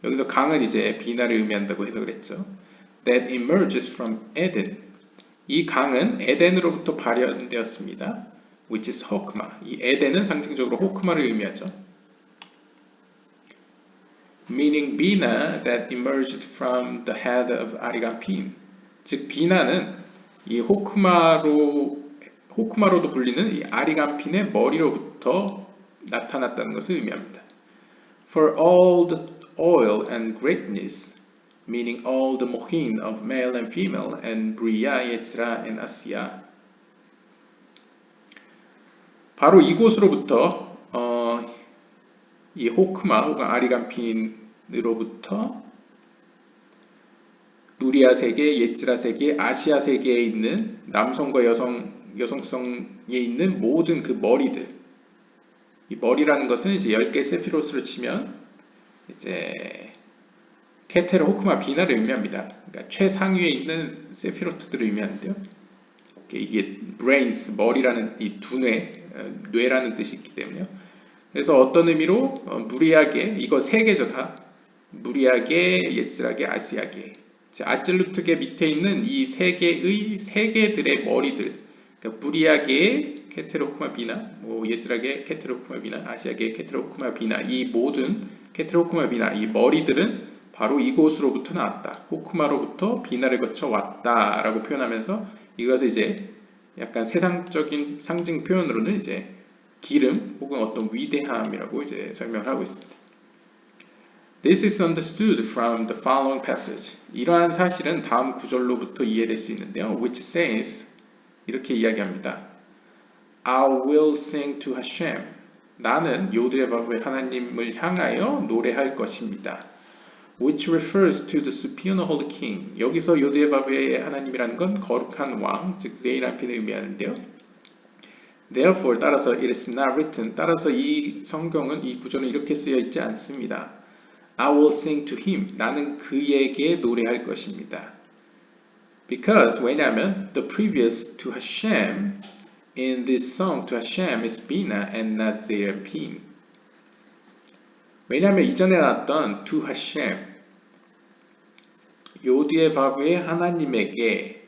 A: 여기서 강은 이제 비나를 의미한다고 해석을 했죠. That emerges from Eden, 이 강은 에덴으로부터 발현되었습니다. Which is 호크마, 이 에덴은 상징적으로 호크마를 의미하죠. Meaning Bina that emerged from the head of 아리간핀. 즉 비나는 이 호크마로도 불리는 이 아리간핀의 머리로부터 나타났다는 것을 의미합니다. For all the oil and greatness, meaning all the mohin of male and female, and Bria, Yetzra, and Asiya. 바로 이곳으로부터 이 호크마 혹은 아리간핀으로부터 누리아 세계, 예츠라 세계, 아시아 세계에 있는 남성과 여성성에 있는 모든 그 머리들. 이 머리라는 것은 이제 10개 세피로스로 치면 이제 케테르, 호크마, 비나를 의미합니다. 그러니까 최상위에 있는 세피로트들을 의미하는데요. 이게 brains, 머리라는 이 두뇌, 뇌라는 뜻이 있기 때문에요. 그래서 어떤 의미로 무리하게, 이거 세 개죠 다. 무리하게, 예츠라게, 아시아게. 아질루트계 밑에 있는 이 세 개의 세계들의 머리들, 그러니까 부리아계의 케테로코마 비나, 뭐 예즈라계 케테로코마 비나, 아시아계 케테로코마 비나, 이 모든 케테로코마 비나 이 머리들은 바로 이곳으로부터 나왔다. 호쿠마로부터 비나를 거쳐 왔다라고 표현하면서 이것을 이제 약간 세상적인 상징 표현으로는 이제 기름 혹은 어떤 위대함이라고 이제 설명을 하고 있습니다. This is understood from the following passage. 이러한 사실은 다음 구절로부터 이해될 수 있는데요. Which says 이렇게 이야기합니다. I will sing to Hashem. 나는 요드바브의 하나님을 향하여 노래할 것입니다. Which refers to the superior holy king. 여기서 요드바브의 하나님이라는 건 거룩한 왕, 즉 제이라핀을 의미하는데요. Therefore, 따라서 it is not written. 따라서 이 성경은 이 구절은 이렇게 쓰여 있지 않습니다. I will sing to him. 나는 그에게 노래할 것입니다. Because 왜냐하면 the previous to Hashem in this song to Hashem is Bina and not Zerapin. 왜냐하면 이전에 나왔던 to Hashem 요드바브의 하나님에게는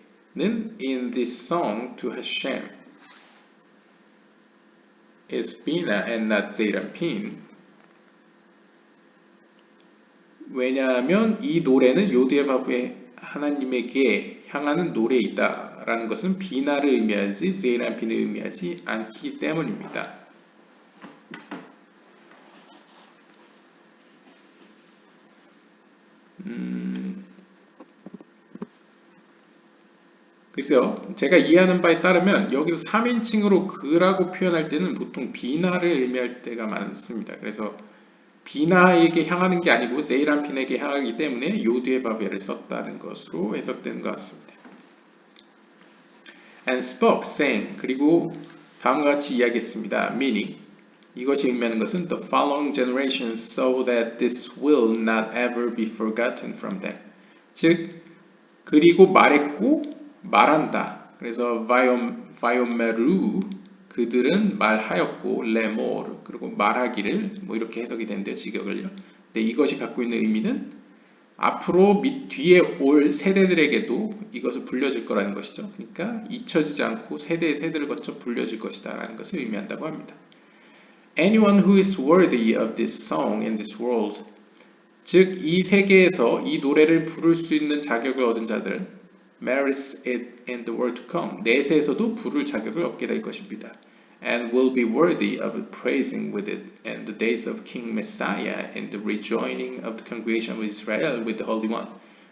A: in this song to Hashem is Bina and not Zerapin. 왜냐하면 이 노래는 요드바브의 하나님에게 향하는 노래이다 라는 것은 비나를 의미하지 제이란핀을 의미하지 않기 때문입니다. 글쎄요, 제가 이해하는 바에 따르면 여기서 3인칭으로 그라고 표현할 때는 보통 비나를 의미할 때가 많습니다. 그래서 비나에게 향하는 게 아니고 제이란핀에게 향하기 때문에 요드바브를 썼다는 것으로 해석되는 것 같습니다. And spoke, saying, 그리고 다음과 같이 이야기했습니다. Meaning, 이것이 의미하는 것은 the following generations so that this will not ever be forgotten from them. 즉, 그리고 말했고 말한다. 그래서 바이오메루 그들은 말하였고 레모르 그리고 말하기를 뭐 이렇게 해석이 되는데요. 직역을요. 근데 이것이 갖고 있는 의미는 앞으로 뒤에 올 세대들에게도 이것을 불려질 거라는 것이죠. 그러니까 잊혀지지 않고 세대의 세대를 거쳐 불려질 것이다 라는 것을 의미한다고 합니다. Anyone who is worthy of this song in this world 즉 이 세계에서 이 노래를 부를 수 있는 자격을 얻은 자들은 merits it in the world to come 내세에서도 부를 자격을 얻게 될 것입니다. And will be worthy of praising with it in the days of King Messiah and the rejoining of the congregation of Israel with the Holy One.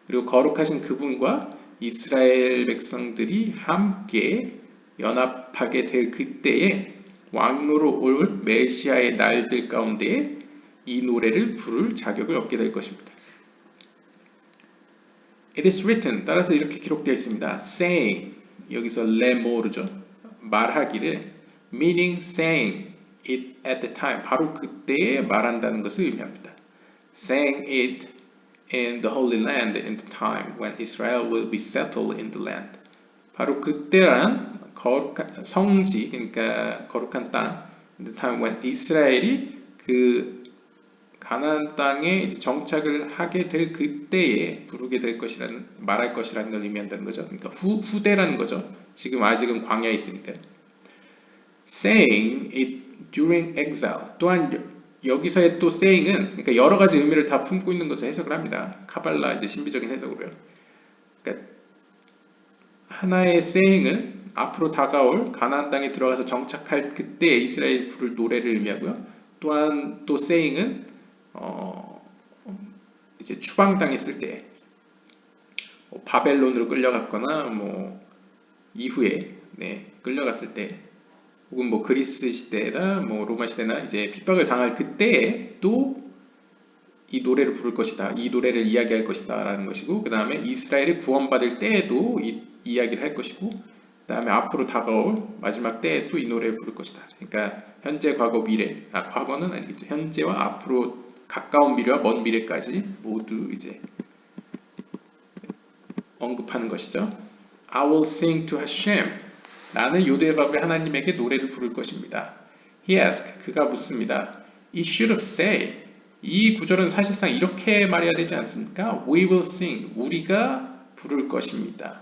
A: 그리고 거룩하신 그분과 이스라엘 백성들이 함께 연합하게 될 그때에 왕으로 올 메시아의 날들 가운데 이 노래를 부를 자격을 얻게 될 것입니다. It is written, 따라서 이렇게 기록되어 있습니다. saying, 여기서 레모르죠. 말하기를 meaning saying it at the time, 바로 그때에 말한다는 것을 의미합니다. saying it in the Holy Land in the time when Israel will be settled in the land. 바로 그때란 거룩한 성지, 그러니까 거룩한 땅, in the time when 이스라엘이 그 가나안 땅에 이제 정착을 하게 될 그때에 부르게 될 것이라는 말할 것이라는 걸 의미한다는 거죠. 그러니까 후대라는 거죠. 지금 아직은 광야에 있으니까. Saying it during exile. 또한 여기서의 또 saying은 그러니까 여러 가지 의미를 다 품고 있는 것을 해석을 합니다. 카발라 이제 신비적인 해석으로요. 그러니까 하나의 saying은 앞으로 다가올 가나안 땅에 들어가서 정착할 그때 이스라엘 부를 노래를 의미하고요. 또한 또 saying은 이제 추방당했을 때 바벨론으로 끌려갔거나 뭐 이후에 끌려갔을 때 혹은 뭐 그리스 시대나 뭐 로마 시대나 이제 핍박을 당할 그때에 또 이 노래를 부를 것이다. 이 노래를 이야기할 것이다 라는 것이고 그 다음에 이스라엘이 구원받을 때에도 이 이야기를 할 것이고 그 다음에 앞으로 다가올 마지막 때에도 이 노래를 부를 것이다. 그러니까 현재, 과거, 미래 과거는 아니겠죠. 현재와 앞으로 가까운 미래와 먼 미래까지 모두 이제 언급하는 것이죠. I will sing to Hashem. 나는 요드바브의 하나님에게 노래를 부를 것입니다. He asked. 그가 묻습니다. He should have said. 이 구절은 사실상 이렇게 말해야 되지 않습니까? We will sing. 우리가 부를 것입니다.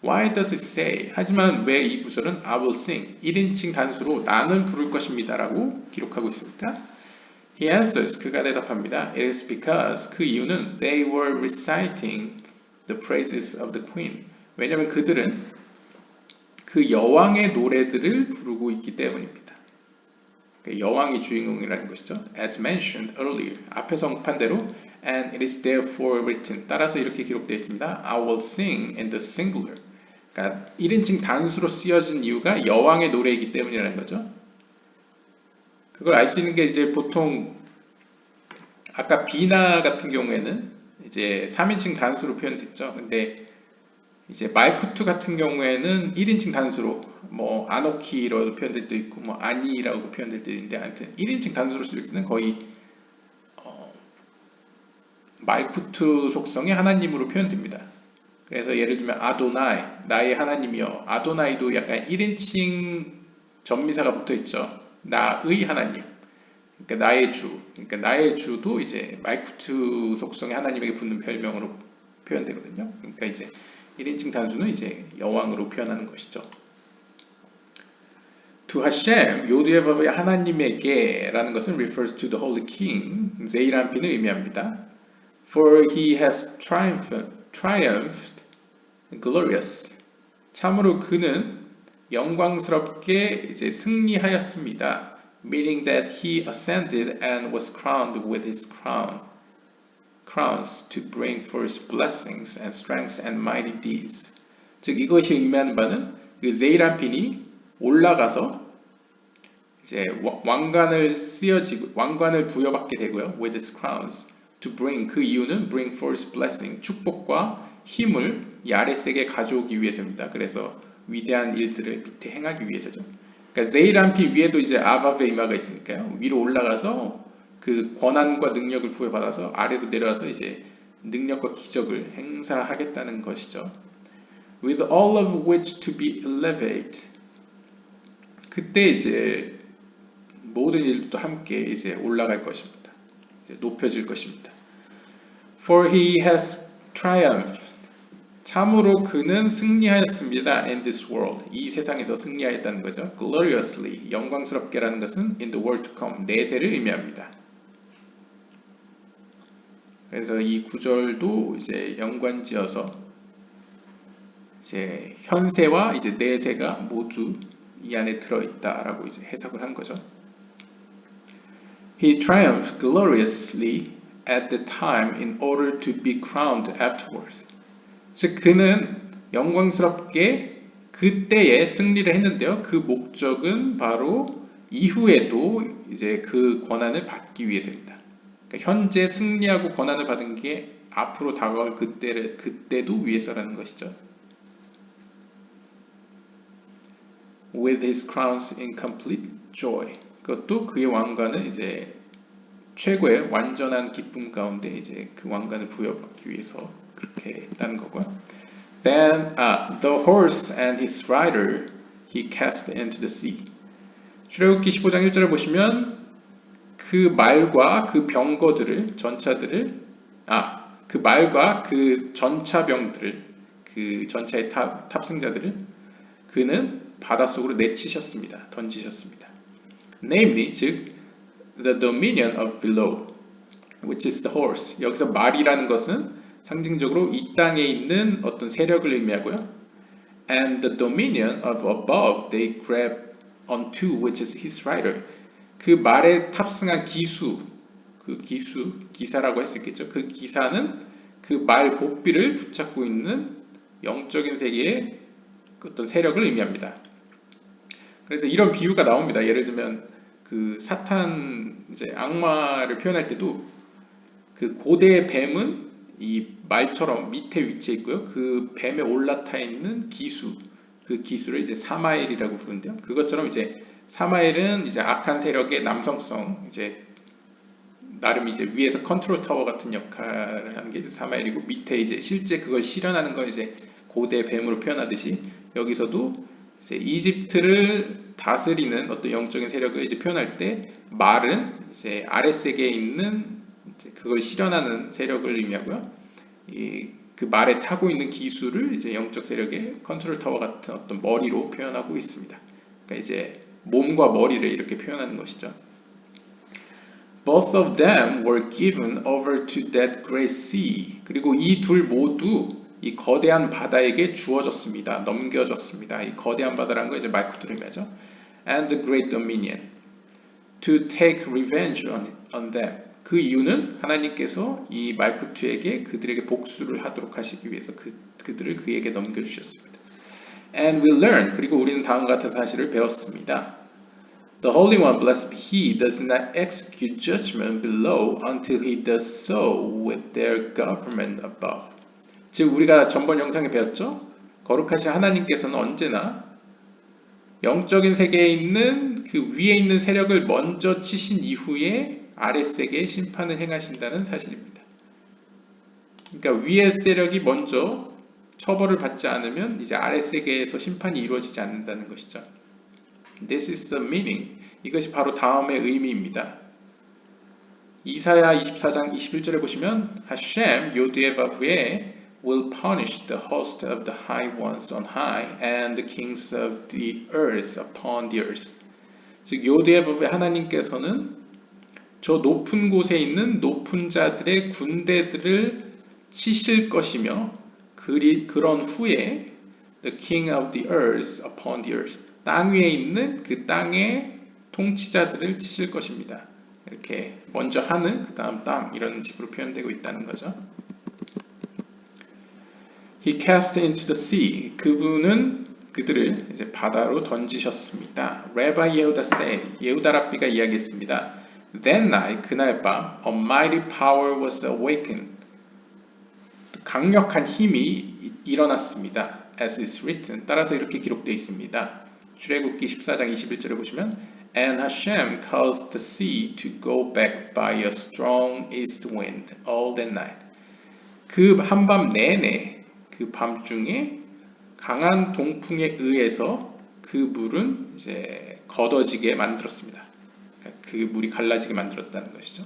A: Why does it say? 하지만 왜 이 구절은 I will sing 1인칭 단수로 나는 부를 것입니다 라고 기록하고 있습니까? He answers. 그가 대답합니다. It is because 그 이유는 they were reciting the praises of the queen. 왜냐하면 그들은 그 여왕의 노래들을 부르고 있기 때문입니다. 여왕이 주인공이라는 것이죠. As mentioned earlier. 앞에서 언급한 대로 and it is therefore written. 따라서 이렇게 기록되어 있습니다. I will sing in the singular. 그러니까 1인칭 단수로 쓰여진 이유가 여왕의 노래이기 때문이라는 거죠. 그걸 알 수 있는 게 이제 보통 아까 비나 같은 경우에는 이제 3인칭 단수로 표현됐죠. 근데 이제 말쿠투 같은 경우에는 1인칭 단수로 뭐 아노키로 표현될 때도 있고 뭐 아니라고 표현될 때도 있는데 아무튼 1인칭 단수로 쓸 때는 거의 말쿠투 속성의 하나님으로 표현됩니다. 그래서 예를 들면 아도나이, 나의 하나님이여. 아도나이도 약간 1인칭 전미사가 붙어 있죠. 나의 하나님. 그러니까 나의 주. 그러니까 나의 주도 이제 말쿠투 속성의 하나님에게 붙는 별명으로 표현되거든요. 그러니까 이제 1인칭 단수는 이제 여왕으로 표현하는 것이죠. To Hashem, 요드예바의 하나님에게 라는 것은 refers to the Holy King, 제이란핀을 의미합니다. For he has triumphed glorious. 참으로 그는 영광스럽게 이제 승리하였습니다. Meaning that he ascended and was crowned with his crowns to bring forth blessings and strengths and mighty deeds. 즉 이것이 의미하는 바는 그 제이란핀이 올라가서 이제 왕관을 부여받게 되고요. With his crowns to bring 그 이유는 bring forth blessing 축복과 힘을 이 아랫세계에 가져오기 위해서입니다. 그래서 위대한 일들을 밑에 행하기 위해서죠. 그러니까 제이란핀 위에도 이제 아바베 이마가 있으니까요. 위로 올라가서 그 권한과 능력을 부여받아서 아래로 내려와서 이제 능력과 기적을 행사하겠다는 것이죠. With all of which to be elevated. 그때 이제 모든 일도 함께 이제 올라갈 것입니다. 이제 높여질 것입니다. For he has triumphed. 참으로 그는 승리하였습니다. In this world. 이 세상에서 승리하였다는 거죠. Gloriously. 영광스럽게라는 것은 in the world to come. 내세를 의미합니다. 그래서 이 구절도 이제 연관지어서 이제 현세와 이제 내세가 모두 이 안에 들어있다라고 이제 해석을 한 거죠. He triumphed gloriously at the time in order to be crowned afterwards. 즉 그는 영광스럽게 그때에 승리를 했는데요. 그 목적은 바로 이후에도 이제 그 권한을 받기 위해서입니다. 그러니까 현재 승리하고 권한을 받은 게 앞으로 다가올 그때도 위해서라는 것이죠. With his crowns in complete joy. 그것도 그의 왕관을 이제 최고의 완전한 기쁨 가운데 이제 그 왕관을 부여받기 위해서 그렇게 했다는 거고요. Then the horse and his rider he cast into the sea. 출애굽기 15장 1절을 보시면 그 말과 그 병거들을 전차들을 그 말과 그 전차병들을 그 전차의 탑승자들을 그는 바닷속으로 내치셨습니다. 던지셨습니다. Namely, 즉 the dominion of below, which is the horse. 여기서 말이라는 것은 상징적으로 이 땅에 있는 어떤 세력을 의미하고요. And the dominion of above they grab onto, which is his rider. 그 말에 탑승한 기사라고 할 수 있겠죠. 그 기사는 그 말 복비를 붙잡고 있는 영적인 세계의 어떤 세력을 의미합니다. 그래서 이런 비유가 나옵니다. 예를 들면 그 사탄 이제 악마를 표현할 때도 그 고대 뱀은 이 말처럼 밑에 위치해 있고요. 그 뱀에 올라타 있는 그 기수를 이제 사마엘이라고 부르는데요. 그것처럼 이제 사마엘은 이제 악한 세력의 남성성, 이제 나름 이제 위에서 컨트롤 타워 같은 역할을 하는 게 이제 사마엘이고 밑에 이제 실제 그걸 실현하는 건 이제 고대 뱀으로 표현하듯이 여기서도 이제 이집트를 다스리는 어떤 영적인 세력을 이제 표현할 때 말은 이제 아랫세계에 있는 이제 그걸 실현하는 세력을 의미하고요. 그 말에 타고 있는 기술을 이제 영적 세력의 컨트롤 타워 같은 어떤 머리로 표현하고 있습니다. 그러니까 이제 몸과 머리를 이렇게 표현하는 것이죠. Both of them were given over to that great sea. 그리고 이 둘 모두 이 거대한 바다에게 주어졌습니다. 넘겨졌습니다. 이 거대한 바다라는 거 이제 말쿠트를 의미하죠. And the great dominion to take revenge on them. 그 이유는 하나님께서 이 말쿠트에게 그들에게 복수를 하도록 하시기 위해서 그들을 그에게 넘겨주셨습니다. And we learn, 그리고 우리는 다음과 같은 사실을 배웠습니다. The Holy One, blessed be He, does not execute judgment below until He does so with their government above. 즉 우리가 전번 영상에 배웠죠? 거룩하신 하나님께서는 언제나 영적인 세계에 있는 그 위에 있는 세력을 먼저 치신 이후에 아랫세계에 심판을 행하신다는 사실입니다. 그러니까 위의 세력이 먼저 처벌을 받지 않으면 이제 아랫세계에서 심판이 이루어지지 않는다는 것이죠. This is the meaning. 이것이 바로 다음의 의미입니다. 이사야 24장 21절에 보시면 Hashem 요드에바브에 will punish the host of the high ones on high and the kings of the earth upon the earth. 즉 요드에바브의 하나님께서는 저 높은 곳에 있는 높은 자들의 군대들을 치실 것이며 그런 후에 the king of the earth upon the earth. 땅 위에 있는 그 땅의 통치자들을 치실 것입니다. 이렇게 먼저 하늘, 그 다음 땅 이런 식으로 표현되고 있다는 거죠. He cast into the sea. 그분은 그들을 이제 바다로 던지셨습니다. Rabbi Yehuda said, 예후다 랍비가 이야기했습니다. That night, 그날 밤, a mighty power was awakened. 강력한 힘이 일어났습니다. As is written. 따라서 이렇게 기록되어 있습니다. 출애굽기 14장 21절에 보시면 And Hashem caused the sea to go back by a strong east wind all that night. 그 한밤 내내 그 밤중에 강한 동풍에 의해서 그 물은 이제 걷어지게 만들었습니다. 그 물이 갈라지게 만들었다는 것이죠.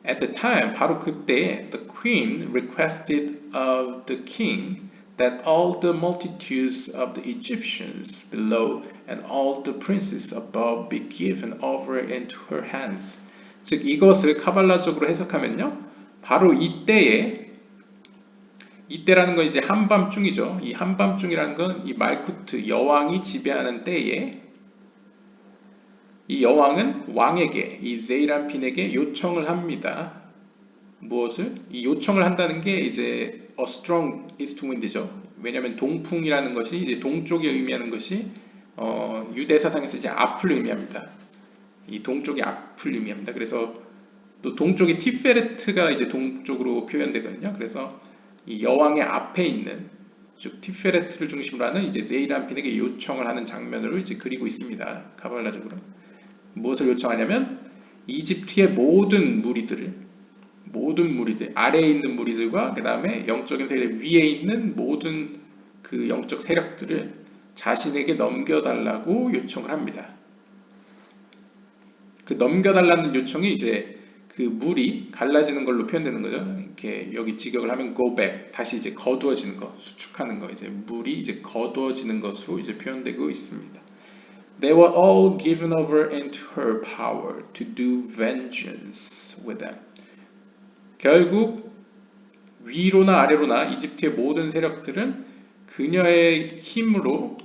A: At the time, 바로 그때 the queen requested of the king that all the multitudes of the Egyptians below and all the princes above be given over into her hands. 즉 이것을 카발라적으로 해석하면요. 바로 이때라는 건 이제 한밤중이죠. 이 한밤중이라는 건 이 말쿠트 여왕이 지배하는 때에 이 여왕은 왕에게 이 제이란핀에게 요청을 합니다. 무엇을? 이 요청을 한다는 게 이제 a strong east wind이죠. 왜냐하면 동풍이라는 것이 이제 동쪽에 의미하는 것이 유대 사상에서 이제 앞을 의미합니다. 이 동쪽이 앞을 의미합니다. 그래서 또 동쪽이 티페레트가 이제 동쪽으로 표현되거든요. 그래서 이 여왕의 앞에 있는 즉 티페레트를 중심으로 하는 이제 제이란핀에게 요청을 하는 장면으로 이제 그리고 있습니다. 카발라적으로 무엇을 요청하냐면 이집트의 모든 무리들 아래에 있는 무리들과 그 다음에 영적인 세력 위에 있는 모든 그 영적 세력들을 자신에게 넘겨달라고 요청을 합니다. 그 넘겨달라는 요청이 이제 그 물이 갈라지는 걸로 표현되는 거죠. 이렇게 여기 직역을 하면 go back, 다시 이제 거두어지는 거, 수축하는 거, 이제 물이 이제 거두어지는 것으로 이제 표현되고 있습니다. They were all given over into her power to do vengeance with them. 결국 위로나 아래로나 이집트의 모든 세력들은 그녀의 힘으로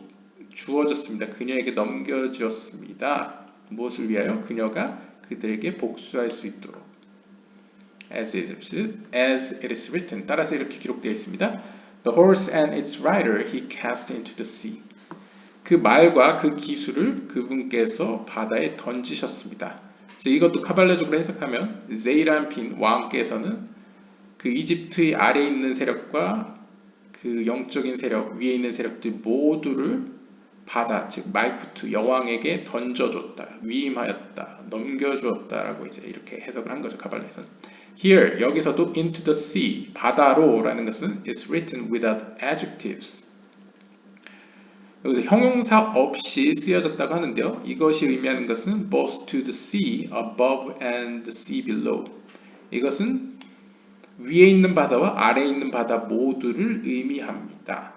A: 주어졌습니다. 그녀에게 넘겨주었습니다. 무엇을 위하여? 그녀가 그들에게 복수할 수 있도록. As it is written. 따라서 이렇게 기록되어 있습니다. The horse and its rider he cast into the sea. 그 말과 그 기술을 그분께서 바다에 던지셨습니다. 이것도 카발라적으로 해석하면 제이란핀 왕께서는 그 이집트의 아래에 있는 세력과 그 영적인 세력, 위에 있는 세력들 모두를 바다, 즉 말쿠트 여왕에게 던져줬다, 위임하였다, 넘겨주었다라고 이제 이렇게 해석을 한 거죠. 카발라에서는. Here 여기서도 into the sea 바다로라는 것은 is written without adjectives. 여기서 형용사 없이 쓰여졌다고 하는데요. 이것이 의미하는 것은 both to the sea above and the sea below. 이것은 위에 있는 바다와 아래에 있는 바다 모두를 의미합니다.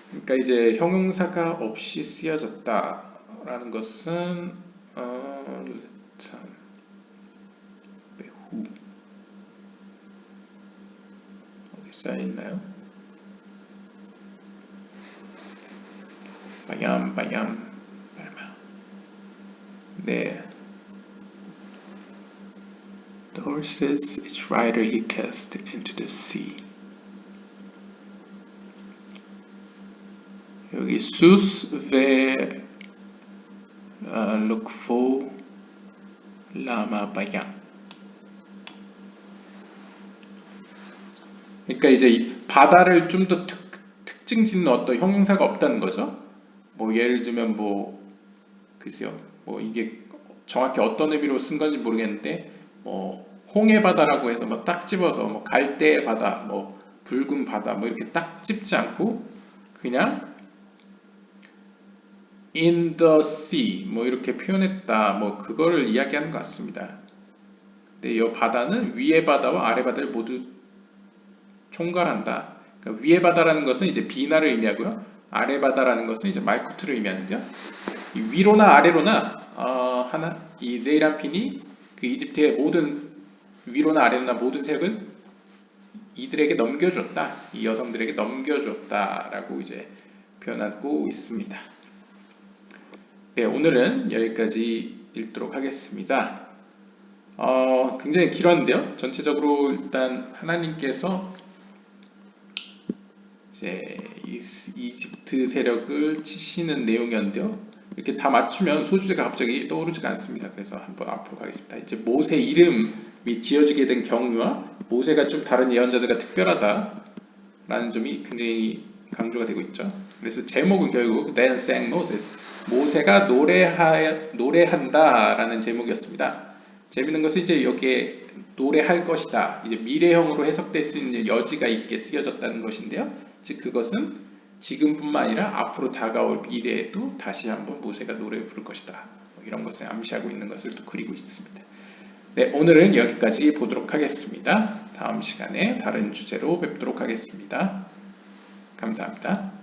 A: 그러니까 이제 형용사가 없이 쓰여졌다라는 것은 참 매우 어디 써 있나요? 바얌 네. The horses its rider he cast into the sea. 여기 sus ve lukfo lama bayam. 그러니까 이제 바다를 좀 더 특징 짓는 어떤 형용사가 없다는 거죠. 뭐 예를 들면 뭐 글쎄요, 뭐 이게 정확히 어떤 의미로 쓴 건지 모르겠는데 뭐 홍해 바다라고 해서 뭐 딱 집어서 뭐 갈대 바다, 뭐 붉은 바다 뭐 이렇게 딱 집지 않고 그냥 in the sea 뭐 이렇게 표현했다, 뭐 그거를 이야기하는 것 같습니다. 근데 이 바다는 위의 바다와 아래 바다를 모두 총괄한다. 그러니까 위의 바다라는 것은 이제 비나를 의미하고요. 아래 바다라는 것은 이제 말쿠트를 의미하는데요. 이 위로나 아래로나 이 제이란핀이 그 이집트의 모든 위로나 아래로나 모든 세력을 이들에게 넘겨줬다. 이 여성들에게 넘겨줬다라고 이제 표현하고 있습니다. 네, 오늘은 여기까지 읽도록 하겠습니다. 굉장히 길었는데요. 전체적으로 일단 하나님께서 이제 이집트 세력을 치시는 내용이었는데요. 이렇게 다 맞추면 소주제가 갑자기 떠오르지가 않습니다. 그래서 한번 앞으로 가겠습니다. 이제 모세 이름이 지어지게 된 경위와 모세가 좀 다른 예언자들과 특별하다라는 점이 굉장히 강조가 되고 있죠. 그래서 제목은 결국 Then sang Moses, 모세가 노래한다라는 제목이었습니다. 재밌는 것은 이제 여기에 노래할 것이다, 이제 미래형으로 해석될 수 있는 여지가 있게 쓰여졌다는 것인데요. 즉 그것은 지금뿐만 아니라 앞으로 다가올 미래에도 다시 한번 모세가 노래를 부를 것이다, 이런 것을 암시하고 있는 것을 또 그리고 있습니다. 네, 오늘은 여기까지 보도록 하겠습니다. 다음 시간에 다른 주제로 뵙도록 하겠습니다. 감사합니다.